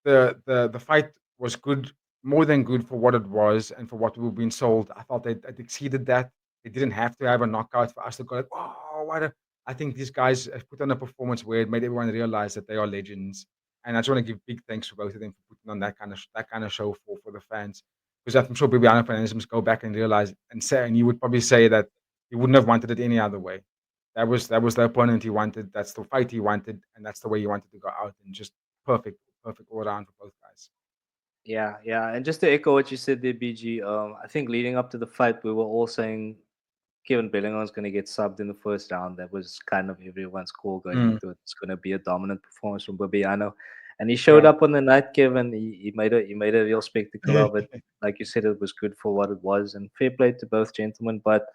the fight was good, more than good for what it was and for what we were being sold. I felt it exceeded that. They didn't have to have a knockout for us to go like, oh, what a. I think these guys have put on a performance where it made everyone realize that they are legends. And I just want to give big thanks to both of them for putting on that kind of show for the fans. Because I'm sure Bibiano fans must go back and realize and say, and he would probably say that he wouldn't have wanted it any other way. That was the opponent he wanted. That's the fight he wanted, and that's the way he wanted to go out. And just perfect all around for both guys. Yeah, yeah. And just to echo what you said there, BG, I think leading up to the fight, we were all saying Kevin Belingon's going to get subbed in the first round. That was kind of everyone's call going Mm, into it. It's going to be a dominant performance from Bibiano. And he showed yeah. up on the night, Kevin. He made a real spectacle of it. Like you said, it was good for what it was. And fair play to both gentlemen. But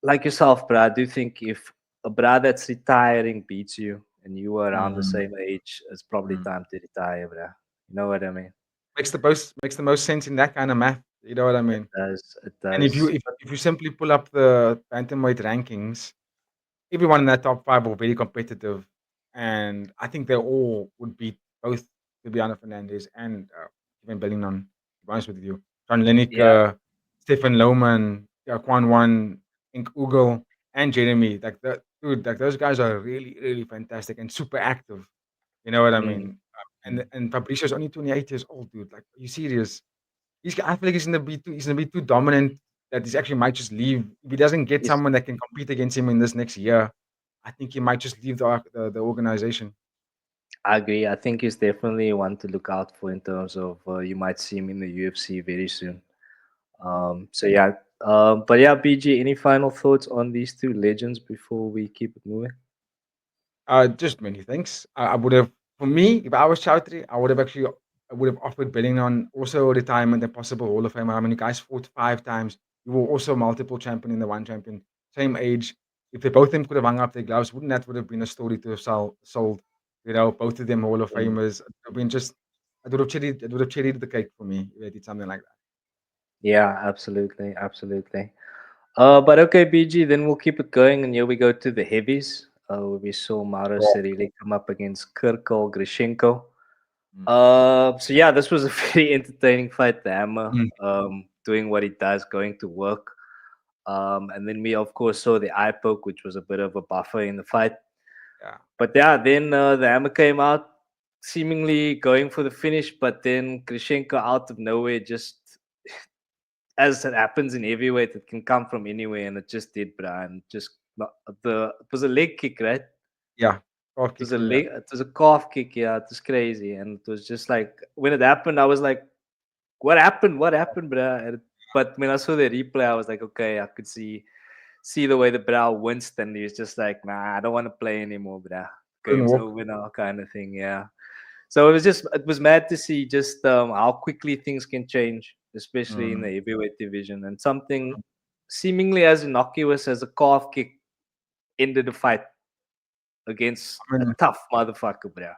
like yourself, bro, I do think if a bro that's retiring beats you and you were around the Mm, same age, it's probably mm. time to retire, bro. You know what I mean? Makes the most sense in that kind of math. You know what I It mean? does. It And if you does. if, if you simply pull up the bantamweight rankings, everyone in that top five are very competitive, and I think they all would beat both Fabiano Fernandez and even Bellingham. To be honest with you, John Yeah. Lineker, Stefan Lohman, Kwan Wan, Ink Ugel, and Jeremy. Like that, dude. Like those guys are really, really fantastic and super active. You know what I Mm, mean? And mm. and Fabricio's only 28 years old, dude. Like, are you serious? I feel like he's gonna be too dominant that he actually might just leave. If he doesn't get Yes, someone that can compete against him in this next year, I think he might just leave the organization. I agree. I think he's definitely one to look out for in terms of you might see him in the UFC very soon. So yeah. But yeah, BG, any final thoughts on these two legends before we keep it moving? Just many things. I would have, for me, if I was Chowdhury, I would have offered Belingon also retirement and possible Hall of Famer. I mean, you guys fought 5 times. You were also multiple champion in the one champion, same age. If they both of them could have hung up their gloves, wouldn't that would have been a story to have sold? Both of them Hall of Mm. Famers. It would have been just, it would have cherried the cake for me if they did something like that. Yeah, absolutely, absolutely. But okay, BG, then we'll keep it going, and here we go to the heavies. Where we saw Mauro Sure. Cerelli come up against Kirko Grishenko. Mm. So yeah, this was a very entertaining fight. The Hammer Mm. doing what he does, going to work. And then we of course saw the eye poke, which was a bit of a buffer in the fight. Yeah. But yeah, then the Hammer came out, seemingly going for the finish, but then Grishenko out of nowhere, just as it happens in heavyweight, it can come from anywhere, and it just did, Brian. Just it was a leg kick, right? Yeah. Golf It was kick a through, yeah. leg, it was a calf kick, yeah. It was crazy, and it was just like when it happened, I was like, "What happened? What happened, bro?" But when I saw the replay, I was like, "Okay, I could see the way the brow winced, and he was just like, nah, I don't want to play anymore, bro. Couldn't Game's walk. over now," kind of thing. Yeah. So it was mad to see just how quickly things can change, especially in Mm. the heavyweight division, and something seemingly as innocuous as a calf kick ended the fight against I a mean, tough motherfucker, bro. yeah.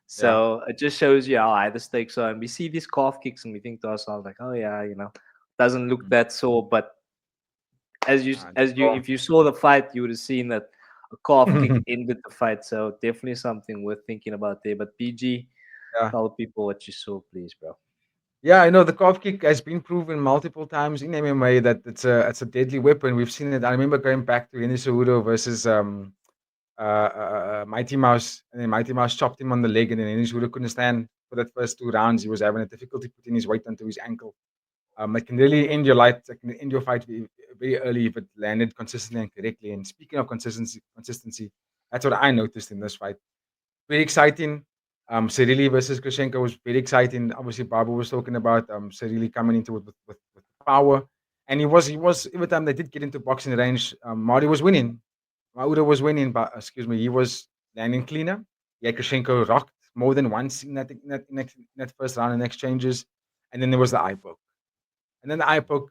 So it just shows you how high the stakes are. And we see these calf kicks and we think to ourselves, like, oh yeah, doesn't look Mm. that sore. But as you Nah, as you if you saw the fight, you would have seen that, a calf kick ended the fight. So definitely something worth thinking about there. But PG, Yeah. tell people what you saw, please, bro. Yeah, I know the calf kick has been proven multiple times in MMA that it's a deadly weapon. We've seen it. I remember going back to Enes Cejudo versus Mighty Mouse, and then Mighty Mouse chopped him on the leg, and then Enes Cejudo couldn't stand for that first 2 rounds. He was having a difficulty putting his weight onto his ankle. It can really end your life. It can end your fight very early if it landed consistently and correctly. And speaking of consistency, that's what I noticed in this fight. Very exciting. Cerelli versus Grishenko was very exciting. Obviously, Babu was talking about Cerelli coming into it with power, and he was every time they did get into boxing range, Marty was winning. Mauda was winning, but excuse me, he was landing cleaner. Yeah, Grishenko rocked more than once in that first round in exchanges, and then there was the eye poke, and then the eye poke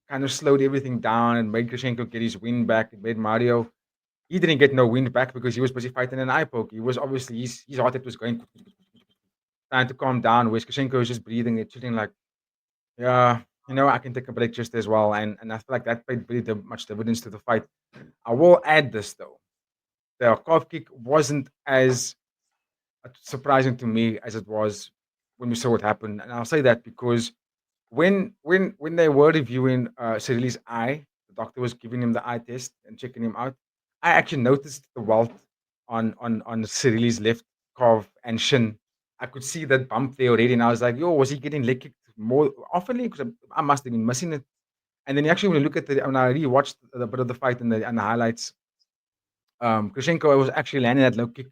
kind of slowed everything down and made Grishenko get his win back. It made Mario he didn't get no wind back because he was busy fighting an eye poke. He was obviously his heart rate was going trying to calm down. Whereas Kushenko was just breathing and chilling like, yeah, I can take a break just as well. And I feel like that paid very much dividends to the fight. I will add this though. The calf kick wasn't as surprising to me as it was when we saw it happen. And I'll say that because when they were reviewing Cyril's eye, the doctor was giving him the eye test and checking him out. I actually noticed the welt on Cyril's left calf and shin. I could see that bump there already, and I was like, "Yo, was he getting leg kicked more oftenly? Because I must have been missing it." And then actually, when you look at when I rewatched the bit of the fight and the highlights, Grishenko was actually landing that low kick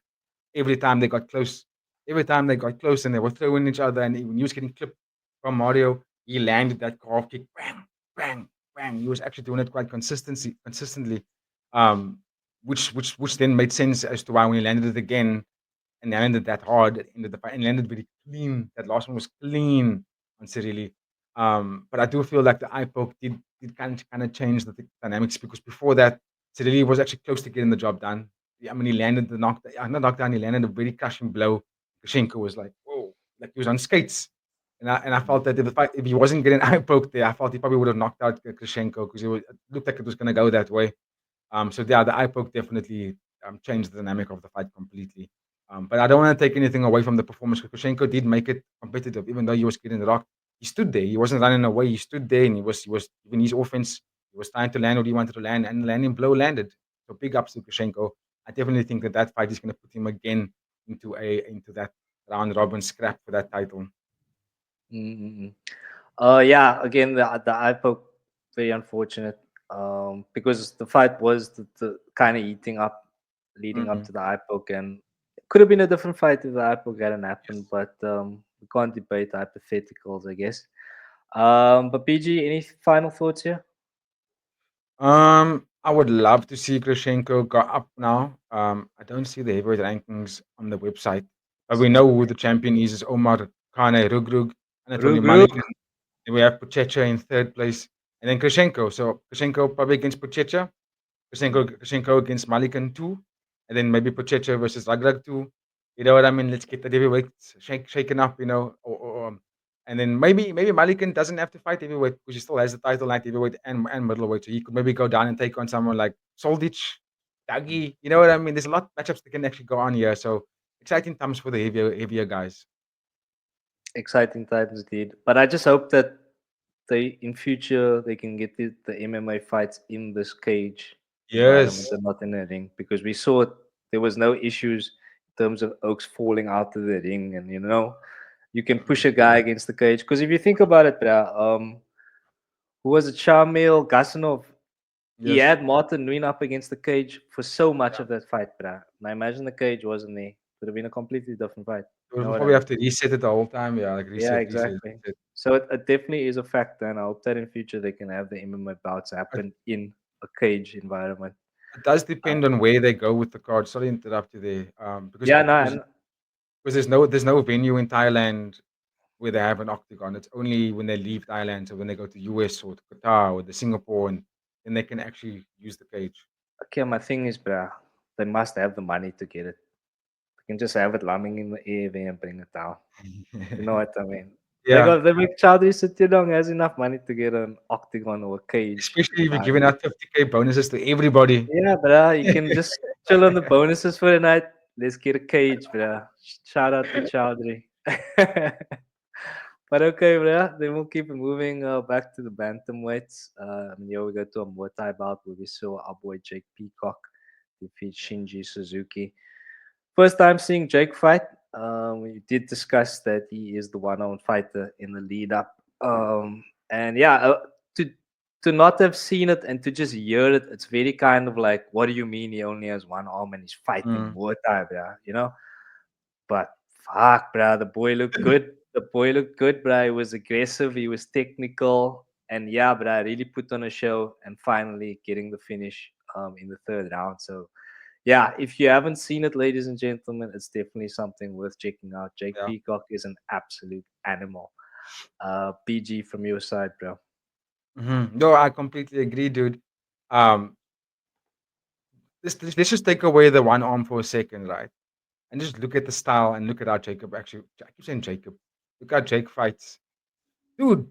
every time they got close. Every time they got close and they were throwing each other, and when he was getting clipped from Mario, he landed that calf kick, bang, bang, bang. He was actually doing it quite consistently, um, which then made sense as to why when he landed it again and landed that hard at the end of the fight and landed very clean. That last one was clean on Cerelli. But I do feel like the eye poke did kind of change the dynamics because before that, Cerelli was actually close to getting the job done. Yeah, I mean, he landed the not knockdown, he landed a very crushing blow. Grishenko was like, whoa, like he was on skates. And I felt that if he wasn't getting eye poked there, I felt he probably would have knocked out Grishenko because it looked like it was going to go that way. So yeah, the eye poke definitely changed the dynamic of the fight completely. But I don't want to take anything away from the performance. Lukashenko did make it competitive, even though he was getting rocked. He stood there. He wasn't running away. He stood there, and he was even his offense. He was trying to land what he wanted to land, and landing blow landed. So big ups to Lukashenko. I definitely think that fight is going to put him again into that round robin scrap for that title. Mm-mm. Yeah, again, the eye poke, very unfortunate. Because the fight was the kind of eating up, leading up Mm. to the eye poke, and it could have been a different fight if the eye poke hadn't happened. Yes. But we can't debate hypotheticals, I guess. But PG, any final thoughts here? I would love to see Grishenko go up now. I don't see the heavyweight rankings on the website, but we know who the champion is. It's Omar Kane Rugrug, Anatoly Rug Rug. Malik, and we have Puchecha in third place, and then Grishenko. So Grishenko probably against Puchecha, Grishenko against Malikan two, and then maybe Puchecha versus Ragrag two. You know what I mean? Let's get the heavyweights shaken up, and then maybe Malikan doesn't have to fight heavyweight because he still has the title light heavyweight and middleweight. So he could maybe go down and take on someone like Soldic, Dagi. You know what I mean? There's a lot of matchups that can actually go on here. So exciting times for the heavier guys. Exciting times, indeed. But I just hope that they in future they can get the MMA fights in this cage environment Yes. and not in a ring, because we saw there was no issues in terms of Oaks falling out of the ring, and you can push a guy against the cage. Because if you think about it, bruh, who was it, Shamil Gasanov? He Yes. had Martin Nguyen up against the cage for so much Yeah. of that fight, bruh. Now imagine the cage wasn't there. It would have been a completely different fight. You know We'll what I probably mean? have to reset it the whole time. Yeah, like Yeah, reset, reset, exactly. reset. So it definitely is a factor, and I hope that in future they can have the MMA bouts happen in a cage environment. It does Uh, depend on where they go with the card. Sorry to interrupt you there. Because yeah, no, because and because there's no venue in Thailand where they have an octagon. It's only when they leave Thailand, so when they go to US or to Qatar or the Singapore, and then they can actually use the cage. okay, my thing is, bruh, they must have the money to get it. They can just have it lumbing in the air there and bring it down. You know what I mean? Yeah. they make Chowdhury Satyadong has enough money to get an octagon or a cage. Especially if you're giving Finally. out 50K bonuses to everybody. Yeah, bruh, you can just chill on the bonuses for the night. Let's get a cage, bruh. Shout out to Chowdhury. But okay, bruh. Then we'll keep it moving back to the bantamweights. Here we go to a Muay Thai bout where we saw our boy Jake Peacock defeat Shinji Suzuki. First time seeing Jake fight. We did discuss that he is the one-on fighter in the lead up. And yeah, to to not have seen it and to just hear it, it's very kind of like, what do you mean he only has one arm and he's fighting Mm. Muay Thai, bruh? You know? But fuck, bruh, the boy looked good. The boy looked good, bruh. He was aggressive. He was technical. And yeah, bruh, really put on a show and finally getting the finish in the third round. So yeah, if you haven't seen it, ladies and gentlemen, it's definitely something worth checking out. Jake Yeah. Peacock is an absolute animal. PG from your side, bro. No, I completely agree, dude. Um, let's just take away the one arm for a second, right? And just look at the style and look at how Jacob actually. I keep saying Jacob. Look how Jake fights, dude.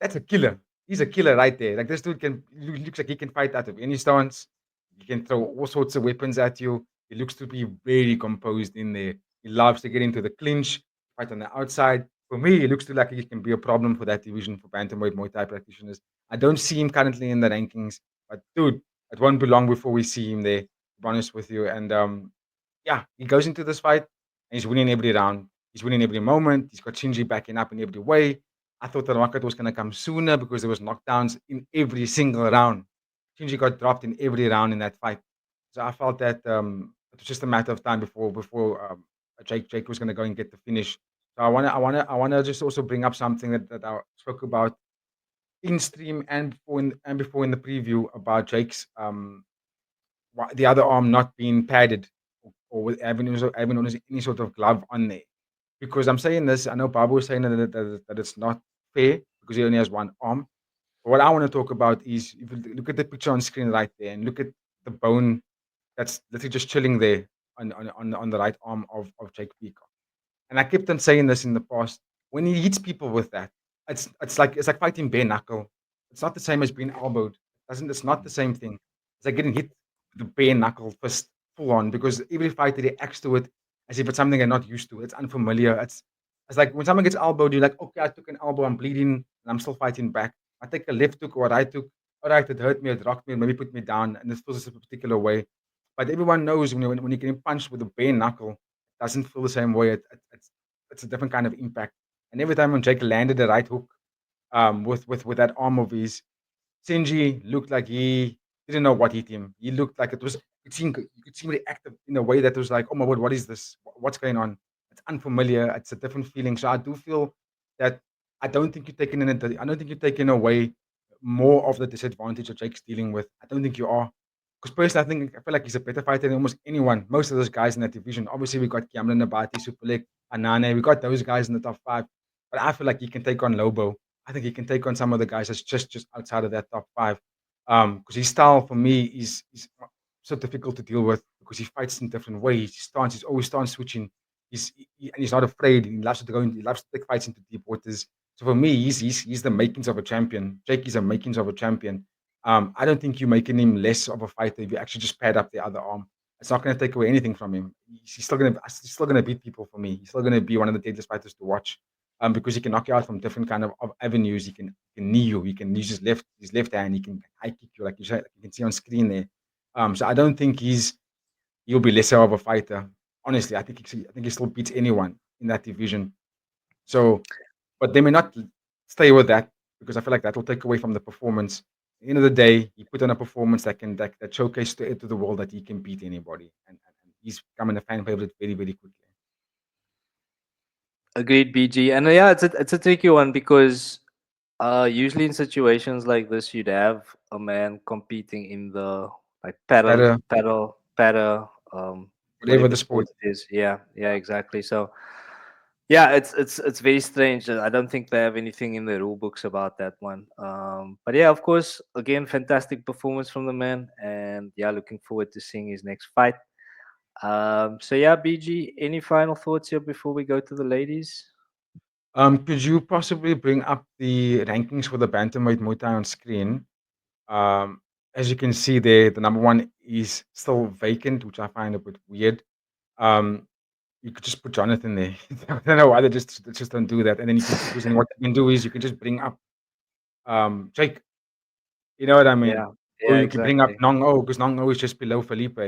That's a killer. He's a killer right there. Like this dude can looks like he can fight out of any stance. He can throw all sorts of weapons at you. He looks to be very composed in there. He loves to get into the clinch, fight on the outside. For me, it looks to like he can be a problem for that division for bantamweight Muay Thai practitioners. I don't see him currently in the rankings, but dude, it won't be long before we see him there. To be honest with you, and yeah, he goes into this fight and he's winning every round. He's winning every moment. He's got Shinji backing up in every way. I thought the knockout was going to come sooner because there was knockdowns in every single round. Shinji got dropped in every round in that fight. So I felt that it was just a matter of time before Jake was going to go and get the finish. So I wanna just also bring up something that I spoke about in stream and before in the preview about Jake's the other arm not being padded or with having any sort of glove on there. Because I'm saying this, I know Babu was saying that it's not fair because he only has one arm. But what I want to talk about is if you look at the picture on screen right there and look at the bone that's literally just chilling there on the right arm of Jake Peacock. And I kept on saying this in the past. When he hits people with that, it's like fighting bare knuckle. It's not the same as being elbowed. It's not the same thing. It's like getting hit with a bare knuckle fist full on because every fighter reacts to it as if it's something they're not used to. It's unfamiliar. It's like when someone gets elbowed, you're like, okay, I took an elbow, I'm bleeding, and I'm still fighting back. I take a left hook or a right hook. All right, it hurt me, it rocked me, maybe put me down, and it feels a particular way. But everyone knows when you're getting punched with a bare knuckle, it doesn't feel the same way. It's a different kind of impact. And every time when Jake landed the right hook, with that arm of his, Senji looked like he didn't know what hit him. He looked like it was. You could see him react in a way that was like, "Oh my god, what is this? What's going on?" It's unfamiliar. It's a different feeling. So I do feel that I don't think you're taking I don't think you're taking away more of the disadvantage that Jake's dealing with. I don't think you are. Because personally, I feel like he's a better fighter than almost anyone. Most of those guys in that division. Obviously, we got Kiamlan Nabati, Superlek, Anane. We got those guys in the top five. But I feel like he can take on Lobo. I think he can take on some of the guys that's just outside of that top five. Because his style for me is so difficult to deal with because he fights in different ways. He's always stance switching. And he's not afraid. He loves to he loves to take fights into deep waters. So for me, he's the makings of a champion. Jake is the makings of a champion. I don't think you're making him less of a fighter if you actually just pad up the other arm. It's not going to take away anything from him. He's still gonna beat people for me. He's still gonna be one of the deadliest fighters to watch. Because he can knock you out from different kind of avenues. He can knee you. He can use his left hand. He can high kick you, like you can see on screen there. So I don't think he'll be lesser of a fighter. Honestly, I think he still beats anyone in that division. So, but they may not stay with that because I feel like that will take away from the performance. At the end of the day, he put on a performance that showcased to the world that he can beat anybody, and he's becoming a fan favorite very very quickly. Agreed, BG. And yeah, it's a tricky one because usually in situations like this, you'd have a man competing in the like Better, whatever whatever the sport sport. it is. Yeah, yeah, exactly. So yeah, it's very strange. I don't think they have anything in the rule books about that one. But yeah, of course, again, fantastic performance from the man, and yeah, looking forward to seeing his next fight. So yeah, BG, any final thoughts here before we go to the ladies? Could you possibly bring up the rankings for the bantamweight Muay Thai on screen? Um, as you can see there, the number one is still vacant, which I find a bit weird. Um, you could just put Jonathan there. I don't know why they just don't do that. And then you can, because then what you can do is you can just bring up Jake. You know what I mean? Yeah, Or yeah, you can bring up exactly. Nong O because Nong O is just below Felipe.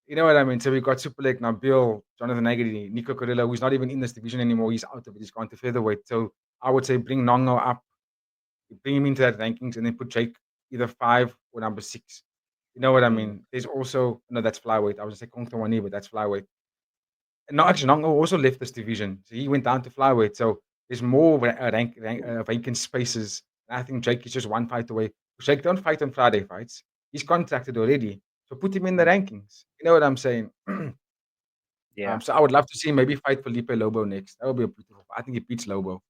You know what I mean? So we've got Superlek, Nabil, Jonathan Haggerty, Nico Corilla, who's not even in this division anymore. He's out of it. He's gone to featherweight. So I would say bring Nongo up, bring him into that rankings, and then put Jake either 5 or number 6. You know what I Mm, mean? There's also no, that's flyweight. I was gonna say Kong Tawani, but that's flyweight. No, actually, Nongo also left this division, so he went down to flyweight. So there's more vacant spaces. And I think Jake is just one fight away. Jake don't fight on Friday fights. He's contracted already, so put him in the mm, rankings. You know what I'm saying? yeah. So I would love to see him maybe fight Felipe Lobo next. That would be a beautiful. I think he beats Lobo.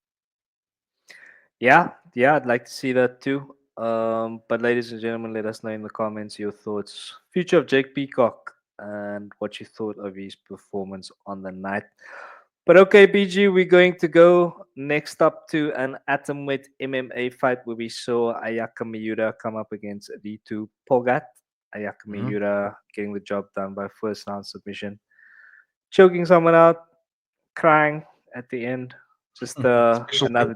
Yeah, yeah, I'd like to see that too. But ladies and gentlemen, let us know in the comments your thoughts. Future of Jake Peacock and what you thought of his performance on the night. But okay, BG, we're going to go next up to an atomweight MMA fight where we saw Ayaka Miyura come up against D2 Phogat. Ayaka Mhm. Miyura getting the job done by first round submission, choking someone out, crying at the end. Just Special day.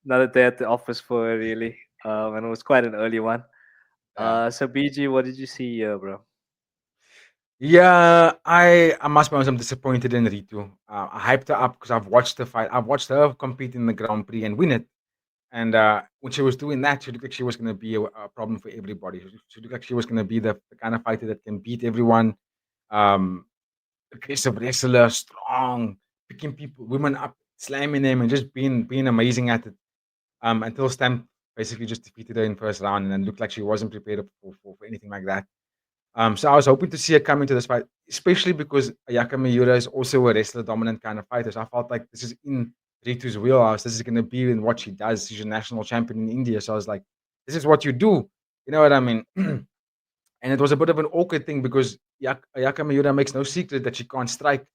another day at the office for her, really. And it was quite an early one. Yeah. So BG, what did you see here, bro? Yeah, I must be honest, I'm disappointed in Ritu. I hyped her up because I've watched the fight. I've watched her compete in the Grand Prix and win it. And when she was doing that, she looked like she was going to be a problem for everybody. She looked like she was going to be the kind of fighter that can beat everyone. Um, Aggressive wrestler, strong, picking people, women up, slamming them, and just being amazing at it. Until Stamp basically just defeated her in first round, and then looked like she wasn't prepared for anything like that. So I was hoping to see her come into this fight, especially because Ayaka Miura is also a wrestler dominant kind of fighter. So I felt like this is in Ritu's wheelhouse. This is going to be in what she does. She's a national champion in India. So I was like, this is what you do. You know what I mean? And it was a bit of an awkward thing because Ayaka Miura makes no secret that she can't strike.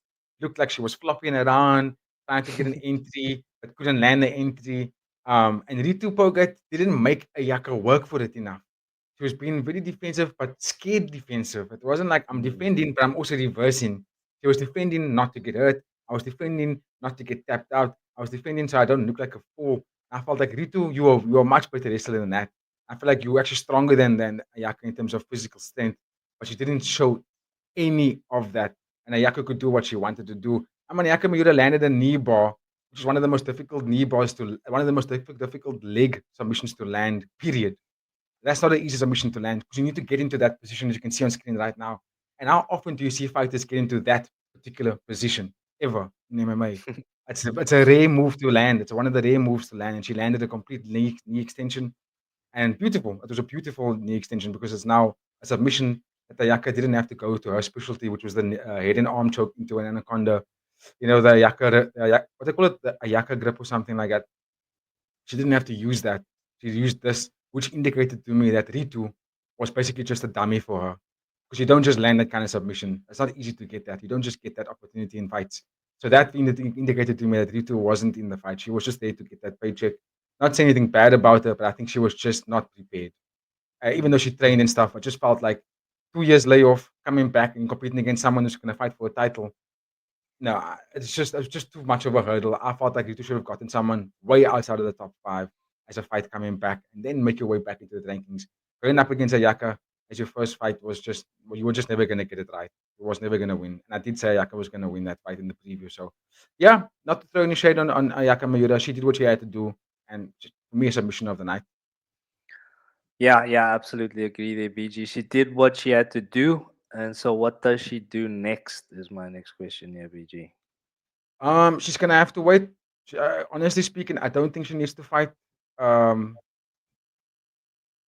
Looked like she was flopping around, trying to get an entry, but couldn't land the entry. And Ritu Pogat didn't make Ayaka work for it enough. She was being very defensive, but scared defensive. It wasn't like I'm Mm, defending, but I'm also reversing. She was defending not to get hurt. I was defending not to get tapped out. I was defending so I don't look like a fool. I felt like Ritu, you are much better wrestler than that. I feel like you were actually stronger than Ayaka in terms of physical strength, but she didn't show any of that. And Ayaka could do what she wanted to do. I mean, Ayaka Miura landed a knee bar, which is one of the most difficult knee bars one of the most difficult leg submissions to land, period. That's not an easy submission to land because you need to get into that position, as you can see on screen right now. And how often do you see fighters get into that particular position ever in MMA? It's a rare move to land. It's one of the rare moves to land, and she landed a complete knee extension and beautiful. It was a beautiful knee extension because it's now a submission that Ayaka didn't have to go to her specialty, which was the head and arm choke into an anaconda. You know, the what they call it, the Ayaka grip or something like that. She didn't have to use that. She used this, which indicated to me that Ritu was basically just a dummy for her. Because you don't just land that kind of submission. It's not easy to get that. You don't just get that opportunity in fights. So that indicated to me that Ritu wasn't in the fight. She was just there to get that paycheck. Not saying anything bad about her, but I think she was just not prepared. Even though she trained and stuff, I just felt like 2 years layoff, coming back and competing against someone who's going to fight for a title. No, it's just too much of a hurdle. I felt like you two should have gotten someone way outside of the top 5 as a fight coming back, and then make your way back into the rankings. Going up against Ayaka as your first fight was just well, you were just never gonna get it right. You was never gonna win. And I did say Ayaka was gonna win that fight in the preview. So yeah, not to throw any shade on Ayaka Miura. She did what she had to do, and just, for me, a submission of the night. yeah, yeah, absolutely agree there, BG. She did what she had to do. And so what does she do next is my next question here, BG. She's gonna have to wait. Honestly speaking, I don't think she needs to fight. Um,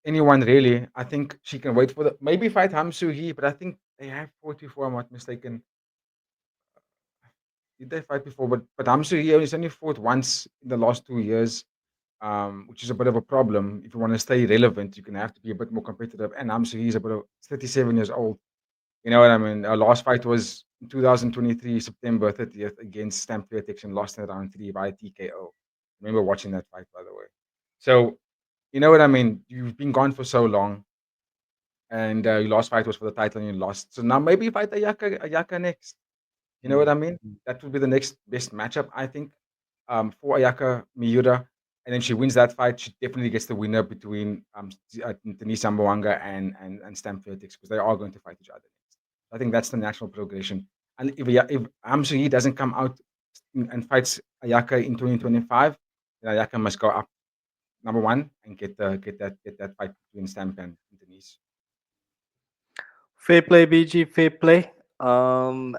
Anyone really. I think she can wait for the maybe fight Hamsu Hee, but I think they have fought before. I'm not mistaken. Did they fight before? But Hamsu Hee only fought once in the last 2 years, which is a bit of a problem. If you want to stay relevant, you're gonna have to be a bit more competitive. And Hamsu Hee is about 37 years old. You know what I mean? Our last fight was in 2023, September 30th against Stamp Fairtex and lost in round 3 by TKO. Remember watching that fight, by the way. So, you know what I mean? You've been gone for so long, and your last fight was for the title and you lost. So now maybe fight Ayaka next. You know what Mm, I mean? mm. That would be the next best matchup, I think, for Ayaka Miyura. And then she wins that fight. She definitely gets the winner between Denise Ambawanga and Stam Fairtex because they are going to fight each other next. I think that's the natural progression. And if Amsuhi doesn't come out and fights Ayaka in 2025, then Ayaka must go up number one and get that fight between Stamp and Denise. Fair play, BG. Fair play. Um,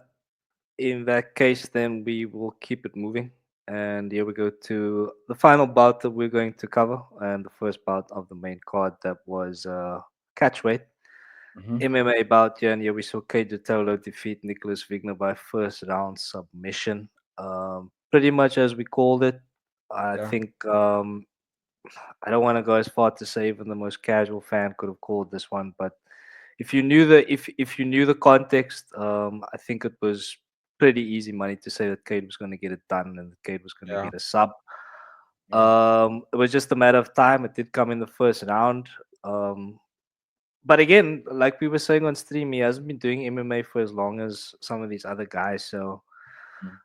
in that case, then we will keep it moving. And here we go to the final bout that we're going to cover, and the first bout of the main card that was catchweight Mm-hmm. MMA bout here. And here we saw Tolo defeat Nicholas Vigna by first round submission. Pretty much as we called it. I Yeah, think I don't want to go as far to say even the most casual fan could have called this one, but if you knew the context, I think it was pretty easy money to say that Cade was going to get it done and that Cade was going to yeah, get a sub. yeah. It was just a matter of time. It did come in the first round. Um, but again, like we were saying on stream, he hasn't been doing MMA for as long as some of these other guys. So Mm.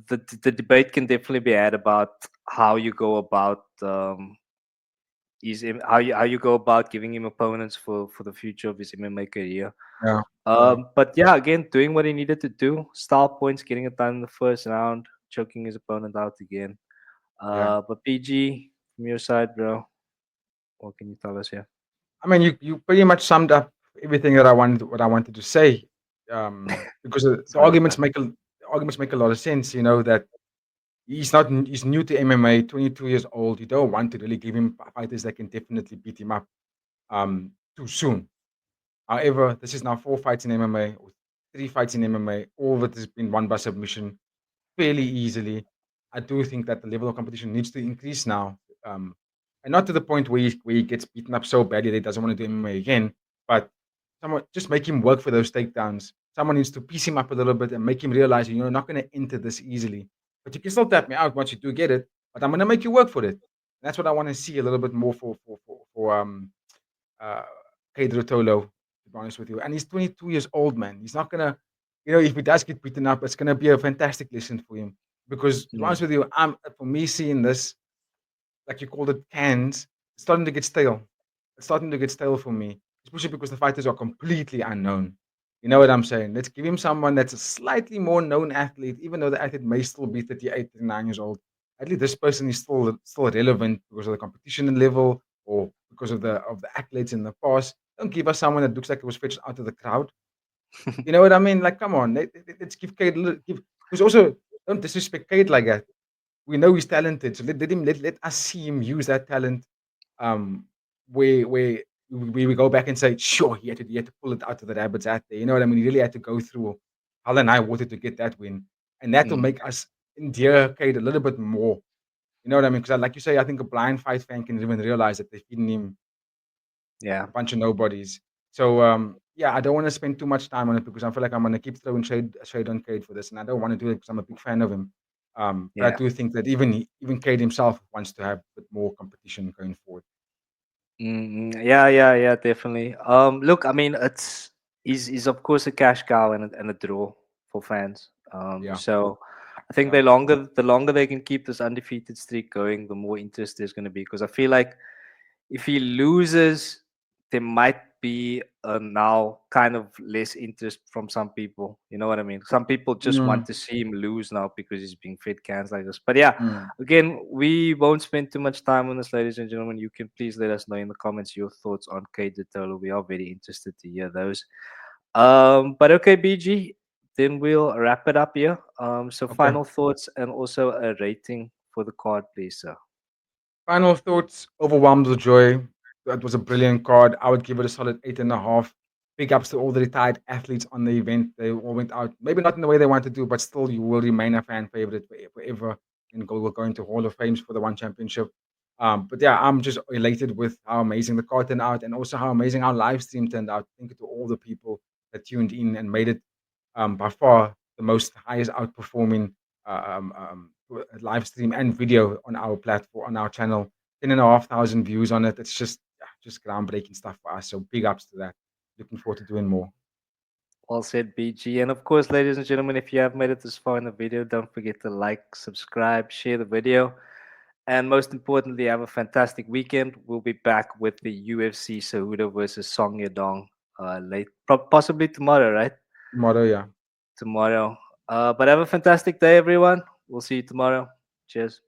the debate can definitely be had about how you go about how you go about giving him opponents for the future of his MMA career. Yeah, yeah, But yeah, again, doing what he needed to do, style points, getting it done in the first round, choking his opponent out again. yeah. But PG, from your side, bro, what can you tell us here? I mean, you pretty much summed up everything that I wanted to say. Because the Sorry, bro. arguments make a lot of sense. You know that he's new to MMA, 22 years old. You don't want to really give him fighters that can definitely beat him up too soon. However, this is now 4 fights in MMA, or 3 fights in MMA. All of it has been won by submission fairly easily. I do think that the level of competition needs to increase now, um, and not to the point where he gets beaten up so badly that he doesn't want to do MMA again. But someone just make him work for those takedowns. Someone needs to piece him up a little bit and make him realize you're not going to enter this easily. But you can still tap me out once you do get it. But I'm going to make you work for it. And that's what I want to see a little bit more for uh, Ruotolo, to be honest with you. And he's 22 years old, man. He's not gonna, if he does get beaten up, it's gonna be a fantastic lesson for him. Because to be Mm, honest with you, for me seeing this, like you called it, cans, it's starting to get stale. It's starting to get stale for me, especially because the fighters are completely unknown. You know what I'm saying? Let's give him someone that's a slightly more known athlete, even though the athlete may still be 38, 39 years old. At least this person is still relevant because of the competition level or because of the accolades in the past. Don't give us someone that looks like it was fetched out of the crowd. You know what I mean? Like, come on, let's give Cade give. Because also, don't disrespect Cade like that. We know he's talented, so let us see him use that talent. Um, where we go back and say, sure, he had to pull it out of the rabbit's hat there. You know what I mean? He really had to go through hell and high water to get that win, and that will mm, make us endear Cade a little bit more. You know what I mean? Because, like you say, I think a blind fight fan can even realize that they're feeding him yeah. a bunch of nobodies. So yeah, I don't want to spend too much time on it because I feel like I'm going to keep throwing shade on Cade for this, and I don't want to do it because I'm a big fan of him. But I Yeah. do think that even Cade himself wants to have a bit more competition going forward. Yeah, definitely. Look, I mean, it's is of course a cash cow and a draw for fans. Yeah, So I think yeah. the longer they can keep this undefeated streak going, the more interest there's going to be. Because I feel like if he loses, there might be now kind of less interest from some people. You know what I mean? Some people just Mm, want to see him lose now because he's being fed cans like this. But yeah, mm. again, we won't spend too much time on this, ladies and gentlemen. You can please let us know in the comments your thoughts on Kate Tolo. We are very interested to hear those. But okay, BG, then we'll wrap it up here. So Okay. final thoughts and also a rating for the card, please, sir. Final thoughts. Overwhelmed with joy. That was a brilliant card. I would give it a solid 8.5. Big ups to all the retired athletes on the event. They all went out, maybe not in the way they want to do, but still, you will remain a fan favorite forever. And will go into Hall of Fames for the one championship. But yeah, I'm just elated with how amazing the card turned out and also how amazing our live stream turned out. Thank you to all the people that tuned in and made it by far the most highest outperforming live stream and video on our platform, on our channel. 10,500 views on it. It's just groundbreaking stuff for us. So big ups to that. Looking forward to doing more. Well said, BG. And of course, ladies and gentlemen, if you have made it this far in the video, don't forget to like, subscribe, share the video. And most importantly, have a fantastic weekend. We'll be back with the UFC Cejudo versus Song Yadong possibly tomorrow, right? Tomorrow, yeah. Tomorrow. But have a fantastic day, everyone. We'll see you tomorrow. Cheers.